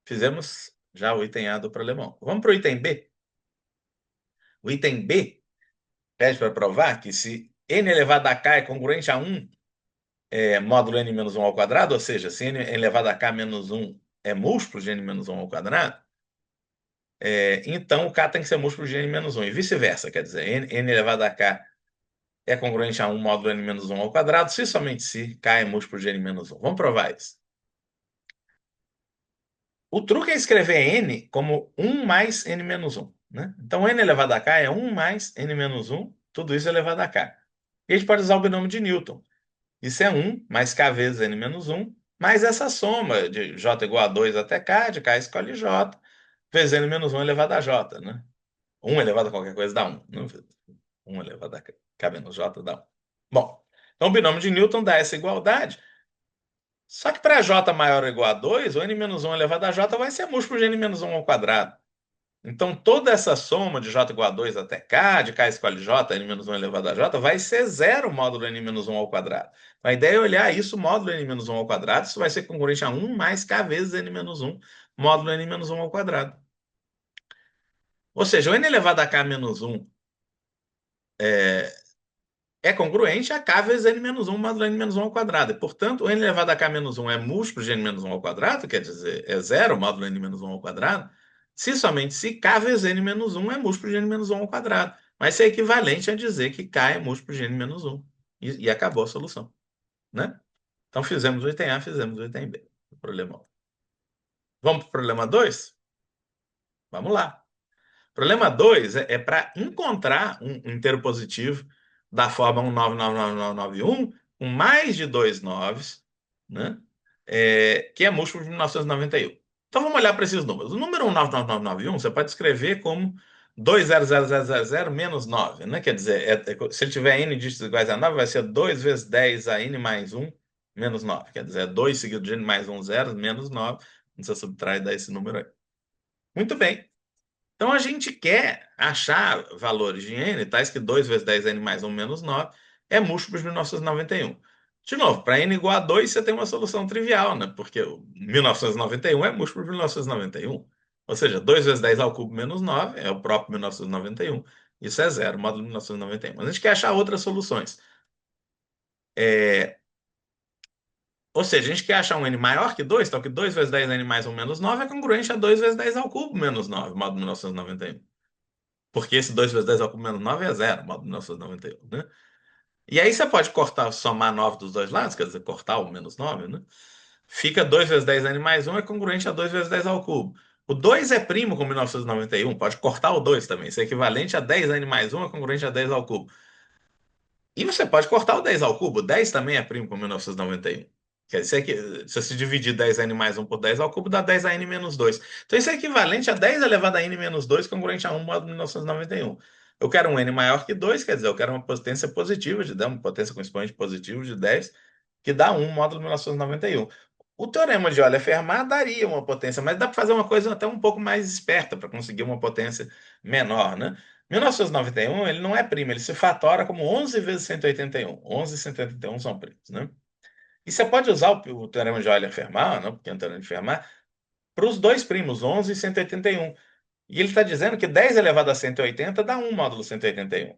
Fizemos já o item A do problemão. Vamos para o item B. O item B pede para provar que se n elevado a k é congruente a 1 módulo n menos 1 ao quadrado, ou seja, se n elevado a k menos 1 é múltiplo de n menos 1 ao quadrado, então o k tem que ser múltiplo de n menos 1, e vice-versa, quer dizer, n elevado a k é congruente a 1 módulo n menos 1 ao quadrado, se somente se k é múltiplo de n menos 1. Vamos provar isso. O truque é escrever n como 1 mais n menos 1, né? Então, n elevado a k é 1 mais n menos 1, tudo isso elevado a k. E a gente pode usar o binômio de Newton. Isso é 1 mais k vezes n menos 1, mais essa soma de j igual a 2 até k, de k escolhe j, vezes n menos 1 elevado a j, né? 1 elevado a qualquer coisa dá 1. Né? 1 elevado a k menos j dá 1. Bom, então o binômio de Newton dá essa igualdade. Só que para j maior ou igual a 2, o n menos 1 elevado a j vai ser múltiplo de n menos 1 ao quadrado. Então, toda essa soma de j igual a 2 até k, de k escolhe j, n menos 1 elevado a j, vai ser zero módulo n menos 1 ao quadrado. A ideia é olhar isso, módulo n menos 1 ao quadrado, isso vai ser congruente a 1 mais k vezes n menos 1, módulo n menos 1 ao quadrado. Ou seja, o n elevado a k menos 1 é congruente a k vezes n menos 1, módulo n menos 1 ao quadrado. E, portanto, o n elevado a k menos 1 é múltiplo de n menos 1 ao quadrado, quer dizer, é zero módulo n menos 1 ao quadrado, se somente se k vezes n menos 1 é múltiplo de n menos 1 ao quadrado. Mas isso é equivalente a dizer que k é múltiplo de n menos 1. E acabou a solução, né? Então fizemos o item A, fizemos o item B. O problema 1. Vamos para o problema 2? Vamos lá. Problema 2 é para encontrar um inteiro positivo da forma 1999991 com mais de dois noves, né? Que é múltiplo de 1991. Então vamos olhar para esses números. O número 1999991 você pode escrever como 2000000 menos 9, né? Quer dizer, se ele tiver n dígitos iguais a 9, vai ser 2 vezes 10 a n mais 1 menos 9. Quer dizer, é 2 seguido de n mais 1 zeros menos 9. Você subtrai e dá esse número aí. Muito bem. Então a gente quer achar valores de n, tais que 2 vezes 10n mais 1 menos 9 é múltiplo de 1991. De novo, para n igual a 2, você tem uma solução trivial, né? Porque o 1991 é múltiplo de 1991. Ou seja, 2 vezes 10 ao cubo menos 9 é o próprio 1991. Isso é zero, módulo de 1991. Mas a gente quer achar outras soluções. Ou seja, a gente quer achar um n maior que 2, então que 2 vezes 10n mais 1 menos 9 é congruente a 2 vezes 10 ao cubo menos 9, módulo de 1991. Porque esse 2 vezes 10 ao cubo menos 9 é zero, módulo de 1991, né? E aí você pode cortar, somar 9 dos dois lados, quer dizer, cortar o menos 9, né? Fica 2 vezes 10n mais 1 é congruente a 2 vezes 10 ao cubo. O 2 é primo com 1991, pode cortar o 2 também. Isso é equivalente a 10n mais 1 é congruente a 10 ao cubo. E você pode cortar o 10 ao cubo. 10 também é primo com 1991. Quer dizer que se você dividir 10n mais 1 por 10 ao cubo, dá 10n menos 2. Então isso é equivalente a 10 elevado a n menos 2, congruente a 1 módulo de 1991. Eu quero um n maior que 2, quer dizer, eu quero uma potência positiva de 10, uma potência com expoente positivo de 10, que dá 1 módulo 1991. O teorema de Euler-Fermat daria uma potência, mas dá para fazer uma coisa até um pouco mais esperta para conseguir uma potência menor, né? 1991, ele não é primo, ele se fatora como 11 vezes 181. 11 e 181 são primos, né? E você pode usar o teorema de Euler-Fermat, não, porque é um teorema de Fermat, para os dois primos, 11 e 181. E ele está dizendo que 10 elevado a 180 dá 1 módulo 181.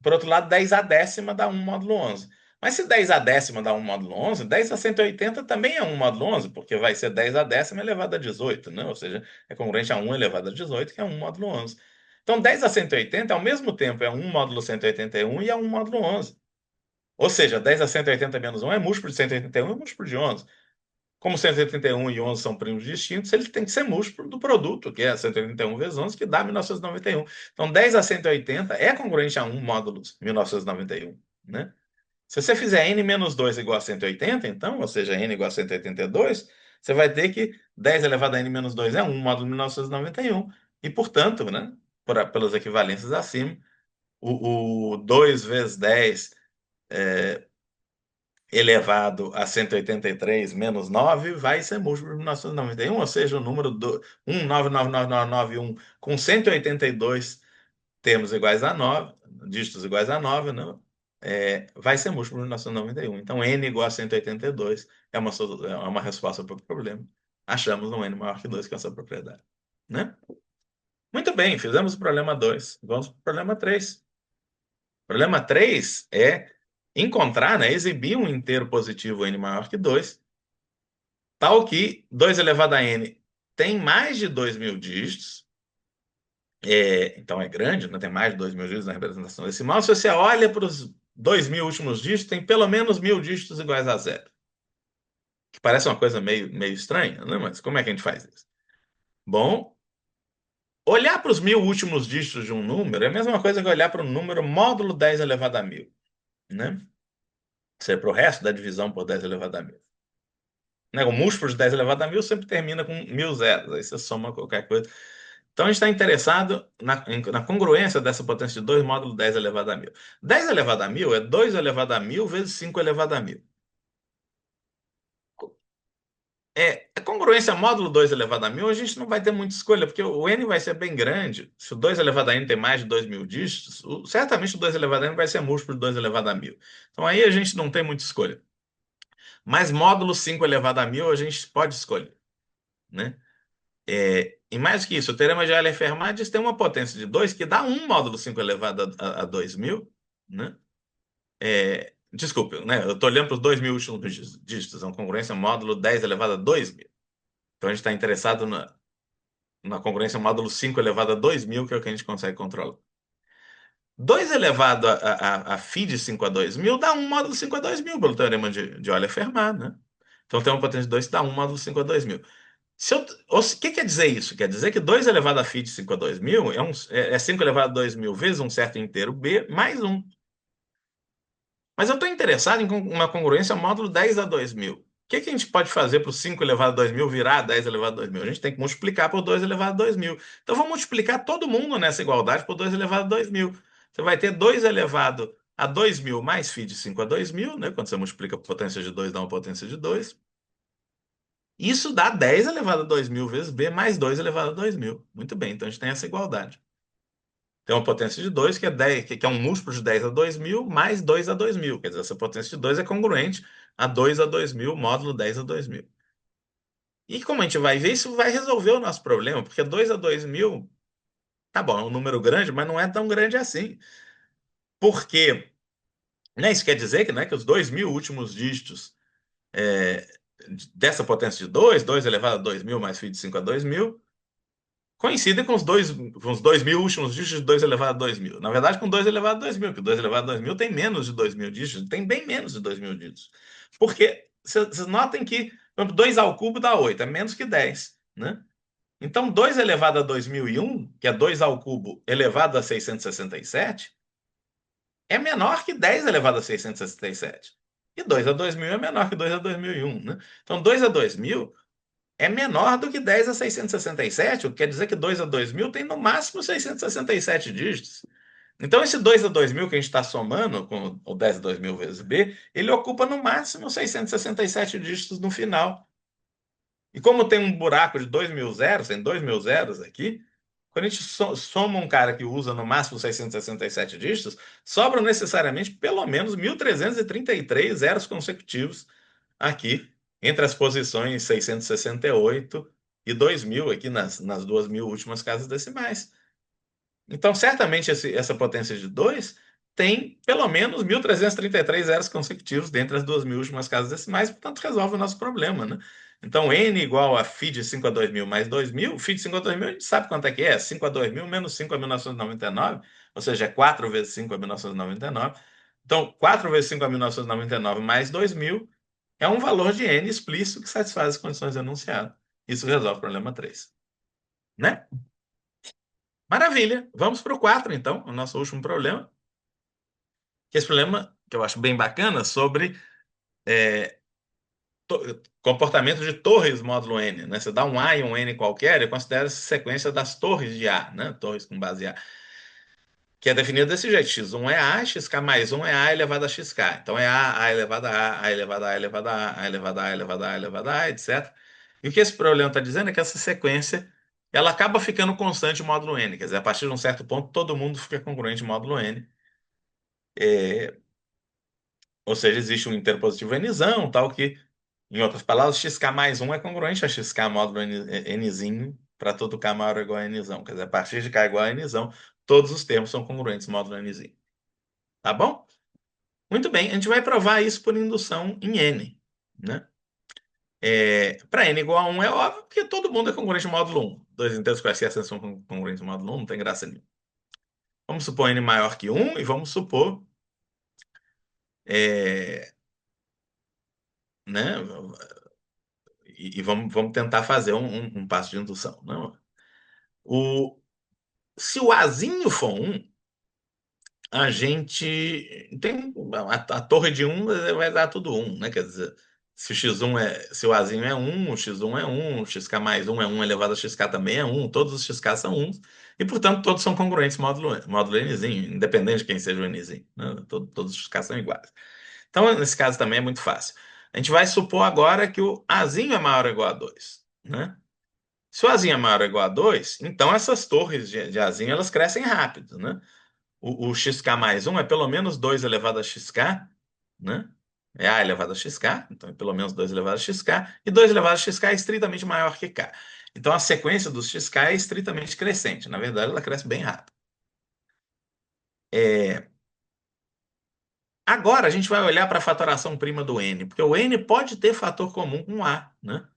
Por outro lado, 10 a décima dá 1 módulo 11. Mas se 10 a décima dá 1 módulo 11, 10 a 180 também é 1 módulo 11, porque vai ser 10 a décima elevado a 18, né? Ou seja, é congruente a 1 elevado a 18, que é 1 módulo 11. Então, 10 a 180, ao mesmo tempo, é 1 módulo 181 e é 1 módulo 11. Ou seja, 10 a 180 menos 1 é múltiplo de 181 e múltiplo de 11. Como 181 e 11 são primos distintos, ele tem que ser múltiplo do produto, que é 181 vezes 11, que dá 1991. Então, 10 a 180 é congruente a 1 módulo 1991, né? Se você fizer n menos 2 igual a 180, então, ou seja, n igual a 182, você vai ter que 10 elevado a n menos 2 é 1 módulo 1991. E, portanto, né, pelas equivalências acima, o 2 vezes 10 elevado a 183 menos 9 vai ser múltiplo de 1991, ou seja, o número 1999991 com 182 termos iguais a 9, dígitos iguais a 9, né? Vai ser múltiplo de 1991. Então, n igual a 182 é uma resposta para o problema. Achamos um n maior que 2, que é essa propriedade. Né? Muito bem, fizemos o problema 2. Vamos para o problema 3. O problema 3 é encontrar, né, exibir um inteiro positivo n maior que 2, tal que 2 elevado a n tem mais de 2.000 dígitos, então é grande, né, tem mais de 2.000 dígitos na representação decimal. Se você olha para os 2.000 últimos dígitos, tem pelo menos 1.000 dígitos iguais a zero. Que parece uma coisa meio estranha, né? Mas como é que a gente faz isso? Bom, olhar para os 1.000 últimos dígitos de um número é a mesma coisa que olhar para o número módulo 10 elevado a 1.000, né? Isso é para o resto da divisão por 10 elevado a 1.000. Né? O múltiplo de 10 elevado a 1.000 sempre termina com 1.000 zeros. Aí você soma qualquer coisa. Então, a gente está interessado na congruência dessa potência de 2 módulo 10 elevado a 1.000. 10 elevado a 1.000 é 2 elevado a 1.000 vezes 5 elevado a 1.000. A congruência módulo 2 elevado a 1.000, a gente não vai ter muita escolha, porque o n vai ser bem grande. Se o 2 elevado a n tem mais de 2.000 dígitos, certamente o 2 elevado a n vai ser múltiplo de 2 elevado a 1.000. Então, aí a gente não tem muita escolha. Mas módulo 5 elevado a 1.000 a gente pode escolher, né? E mais que isso, o teorema de Euler-Fermat diz que tem uma potência de 2 que dá 1 módulo 5 elevado a 2.000, né? Desculpe, né? Eu estou olhando para os 2.000 últimos dígitos, é uma congruência módulo 10 elevado a 2.000. Então a gente está interessado na congruência módulo 5 elevado a 2.000, que é o que a gente consegue controlar. 2 elevado a φ de 5 a 2.000 dá 1 módulo 5 a 2.000 pelo teorema de Euler-Fermat, né? Então tem uma potência de 2 que dá 1 módulo 5 a 2.000. O que quer dizer isso? Quer dizer que 2 elevado a φ de 5 a 2.000 é 5 elevado a 2.000 vezes um certo inteiro b mais 1. Mas eu estou interessado em uma congruência módulo 10 a 2.000. O que a gente pode fazer para o 5 elevado a 2.000 virar 10 elevado a 2.000? A gente tem que multiplicar por 2 elevado a 2.000. Então, vamos multiplicar todo mundo nessa igualdade por 2 elevado a 2.000. Você vai ter 2 elevado a 2.000 mais φ de 5 a 2.000, né? Quando você multiplica por potência de 2, dá uma potência de 2. Isso dá 10 elevado a 2.000 vezes b mais 2 elevado a 2.000. Muito bem, então a gente tem essa igualdade. Tem uma potência de 2, que é 10, que é um múltiplo de 10 a 2.000, mais 2 a 2.000. Quer dizer, essa potência de 2 é congruente a 2 a 2.000, módulo 10 a 2.000. E como a gente vai ver, isso vai resolver o nosso problema, porque 2 a 2.000, tá bom, é um número grande, mas não é tão grande assim. Por quê? Né, isso quer dizer que, né, que os 2.000 últimos dígitos dessa potência de 2, 2 elevado a 2.000 mais φ de 5 a 2.000, coincidem com os 2.000 últimos dígitos de 2 elevado a 2.000. Na verdade, com 2 elevado a 2.000, que 2 elevado a 2.000 tem menos de 2.000 dígitos, tem bem menos de 2.000 dígitos. Porque vocês notem que 2 ao cubo dá 8, é menos que 10, né? Então, 2 elevado a 2.001, que é 2 ao cubo elevado a 667, é menor que 10 elevado a 667. E 2 a 2.000 é menor que 2 a 2.001, né? Então, 2 a 2.000 é menor do que 10 a 667, o que quer dizer que 2 a 2.000 tem no máximo 667 dígitos. Então, esse 2 a 2000 que a gente está somando com o 10 a 2000 vezes B, ele ocupa no máximo 667 dígitos no final. E como tem um buraco de 2.000 zeros, tem 2.000 zeros aqui, quando a gente soma um cara que usa no máximo 667 dígitos, sobram necessariamente pelo menos 1.333 zeros consecutivos aqui, entre as posições 668 e 2.000 aqui nas 2.000 últimas casas decimais. Então, certamente, essa potência de 2 tem pelo menos 1.333 zeros consecutivos dentre as 2.000 últimas casas decimais, portanto, resolve o nosso problema, né? Então, n igual a φ de 5 a 2.000 mais 2.000, φ de 5 a 2.000, a gente sabe quanto é que é, 5 a 2.000 menos 5 a 1999, ou seja, é 4 vezes 5 a 1999. Então, 4 vezes 5 a 1999 mais 2.000 é um valor de n explícito que satisfaz as condições enunciadas. Isso resolve o problema 3, né? Maravilha. Vamos para o 4, então, o nosso último problema. Que é esse problema, que eu acho bem bacana, sobre comportamento de torres módulo n. Né? Você dá um A e um n qualquer, e considera essa sequência das torres de A, né? Torres com base A. Que é definido desse jeito: x1 é A, xk mais 1 é A elevado a xk. Então é A elevado a A, A elevado a A elevado a A, A elevado a A elevado a A elevado a A, etc. E o que esse problema está dizendo é que essa sequência ela acaba ficando constante em módulo n. Quer dizer, a partir de um certo ponto, todo mundo fica congruente em módulo n. É, ou seja, existe um interpositivo nzão, tal que, em outras palavras, xk mais 1 é congruente a xk módulo nzinho para todo k maior ou igual a nzão. Quer dizer, a partir de k igual a nzão, todos os termos são congruentes módulo nzinho. Tá bom? Muito bem, a gente vai provar isso por indução em n, né? Para n igual a 1 é óbvio, porque todo mundo é congruente em módulo 1. Dois inteiros quaisquer são congruentes em módulo 1, não tem graça nenhuma. Vamos supor n maior que 1 e vamos supor, né? E vamos tentar fazer um passo de indução. Não? Se o Azinho for 1, a gente tem a torre de 1 vai dar tudo 1, né? Quer dizer, se o Azinho é 1, o X1 é 1, o XK mais 1 é 1 elevado a XK também é 1, todos os XK são 1, e portanto todos são congruentes módulo Nzinho, independente de quem seja o Nzinho, né? Todos os XK são iguais. Então, nesse caso também é muito fácil. A gente vai supor agora que o Azinho é maior ou igual a 2, né? Se o Azinho é maior ou igual a 2, então essas torres de Azinho elas crescem rápido, né? O xk mais 1 é pelo menos 2 elevado a xk, né? É A elevado a xk, então é pelo menos 2 elevado a xk, e 2 elevado a xk é estritamente maior que k. Então a sequência dos xk é estritamente crescente. Na verdade, ela cresce bem rápido. Agora a gente vai olhar para a fatoração prima do n, porque o n pode ter fator comum com A, né?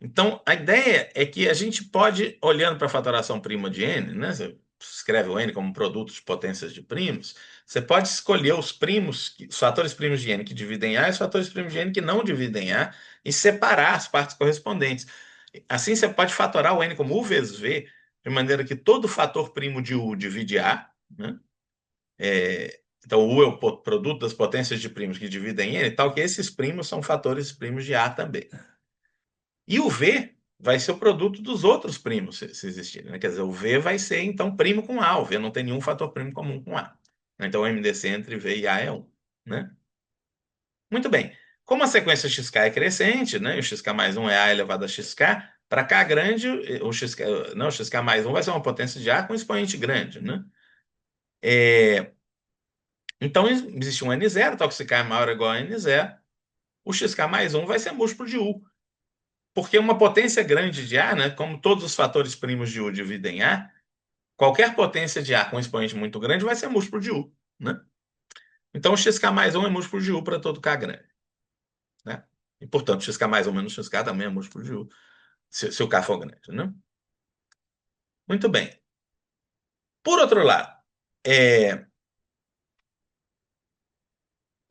Então, a ideia é que a gente pode, olhando para a fatoração prima de n, né? Você escreve o n como um produto de potências de primos, você pode escolher os primos, os fatores primos de n que dividem A e os fatores primos de n que não dividem A e separar as partes correspondentes. Assim, você pode fatorar o n como U vezes V, de maneira que todo fator primo de U divide A, né? Então, o U é o produto das potências de primos que dividem n, tal que esses primos são fatores primos de A também. E o V vai ser o produto dos outros primos, se existirem, né? Quer dizer, o V vai ser, então, primo com A. O V não tem nenhum fator primo comum com A. Então, o MDC entre V e A é 1, né? Muito bem. Como a sequência XK é crescente, né? O XK mais 1 é A elevado a XK, para K grande, o XK mais 1 vai ser uma potência de A com expoente grande, né? Então, existe um N0, tal que se K é maior ou igual a N0, o XK mais 1 vai ser múltiplo de U. Porque uma potência grande de A, né, como todos os fatores primos de U dividem A, qualquer potência de A com expoente muito grande vai ser múltiplo de U, né? Então, o xk mais 1 é múltiplo de U para todo K grande, né? E, portanto, xk mais 1 menos xk também é múltiplo de U, se o K for grande, né? Muito bem. Por outro lado,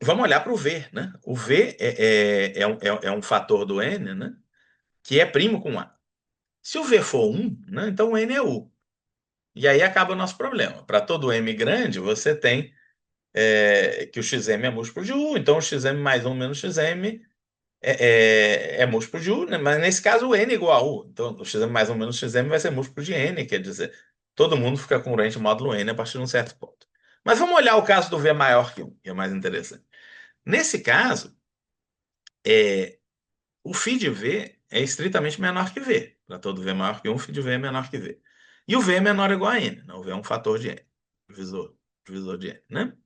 vamos olhar para o V, né? O V é um fator do N, né, que é primo com A. Se o V for 1, né, então o N é U. E aí acaba o nosso problema. Para todo M grande, você tem que o xm é múltiplo de U, então o xm mais 1 menos xm é múltiplo de U, né? Mas nesse caso o n é igual a U. Então o xm mais 1 menos xm vai ser múltiplo de n, quer dizer, todo mundo fica congruente ao módulo n a partir de um certo ponto. Mas vamos olhar o caso do V maior que 1, que é mais interessante. Nesse caso, é, o φ de V é estritamente menor que V. Para todo V maior que 1, o φ de V é menor que V. E o V é menor ou igual a n. Não, o V é um fator de n, divisor de n, né?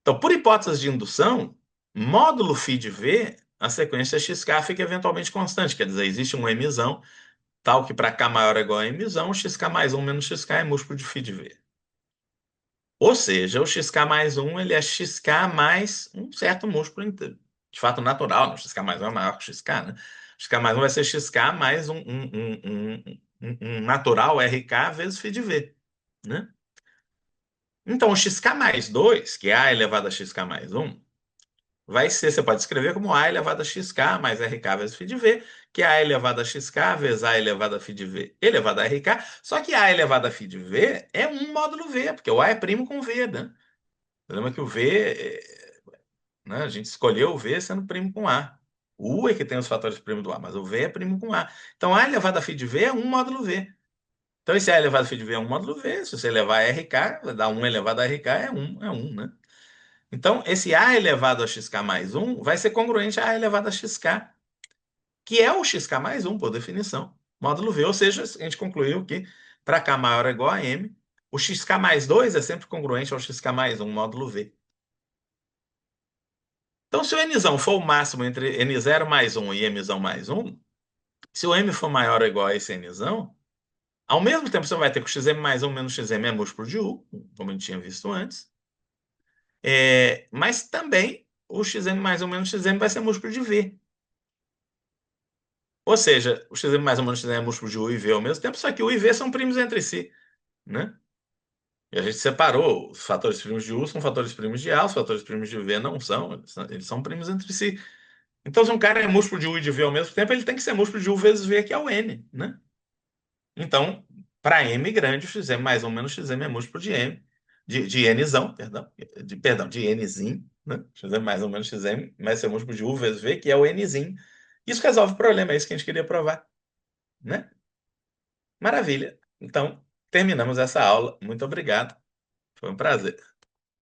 Então, por hipótese de indução, módulo φ de V, a sequência xk fica eventualmente constante. Quer dizer, existe um mzão, tal que para k maior ou igual a mzão, xk mais 1 menos xk é múltiplo de φ de V. Ou seja, o xk mais 1 ele é xk mais um certo múltiplo de fato natural. Né? O xk mais 1 é maior que o xk, né? O xk mais 1 vai ser xk mais um natural RK vezes φ de V. Né? Então, o xk mais 2, que é a elevado a xk mais 1, vai ser, você pode escrever como a elevado a xk mais rk vezes φ de v, que é a elevado a xk vezes a elevado a φ de v elevado a rk, só que a elevado a φ de v é um módulo v, porque o a é primo com v, né? Lembra que o v, né, a gente escolheu o v sendo primo com a. O u é que tem os fatores primos do a, mas o v é primo com a. Então, a elevado a φ de v é um módulo v. Então, esse a elevado a φ de v é um módulo v. Se você elevar a rk, vai dar 1 elevado a rk é 1, né? Então, esse a elevado a xk mais 1 vai ser congruente a elevado a xk, que é o xk mais 1, por definição, módulo V. Ou seja, a gente concluiu que para k maior ou igual a m, o xk mais 2 é sempre congruente ao xk mais 1, módulo V. Então, se o nzão for o máximo entre n0 mais 1 e mzão mais 1, se o m for maior ou igual a esse nzão, ao mesmo tempo você vai ter que o xm mais 1 menos xm é múltiplo de u, como a gente tinha visto antes, mas também o xm mais 1 menos xm vai ser múltiplo de v. Ou seja, o xm mais ou menos é múltiplo de u e v ao mesmo tempo, só que u e v são primos entre si, né? E a gente separou os fatores primos de u são fatores primos de a, os fatores primos de v não são, eles são primos entre si. Então, se um cara é múltiplo de u e de v ao mesmo tempo, ele tem que ser múltiplo de u vezes v, que é o n, né? Então, para m grande, o xm mais 1 menos xm é múltiplo de m, de nzão, perdão, de nzinho, né? Xm mais 1 menos xm vai ser múltiplo de u vezes v, que é o nzinho. Isso resolve o problema, é isso que a gente queria provar, né? Maravilha. Então, terminamos essa aula. Muito obrigado. Foi um prazer.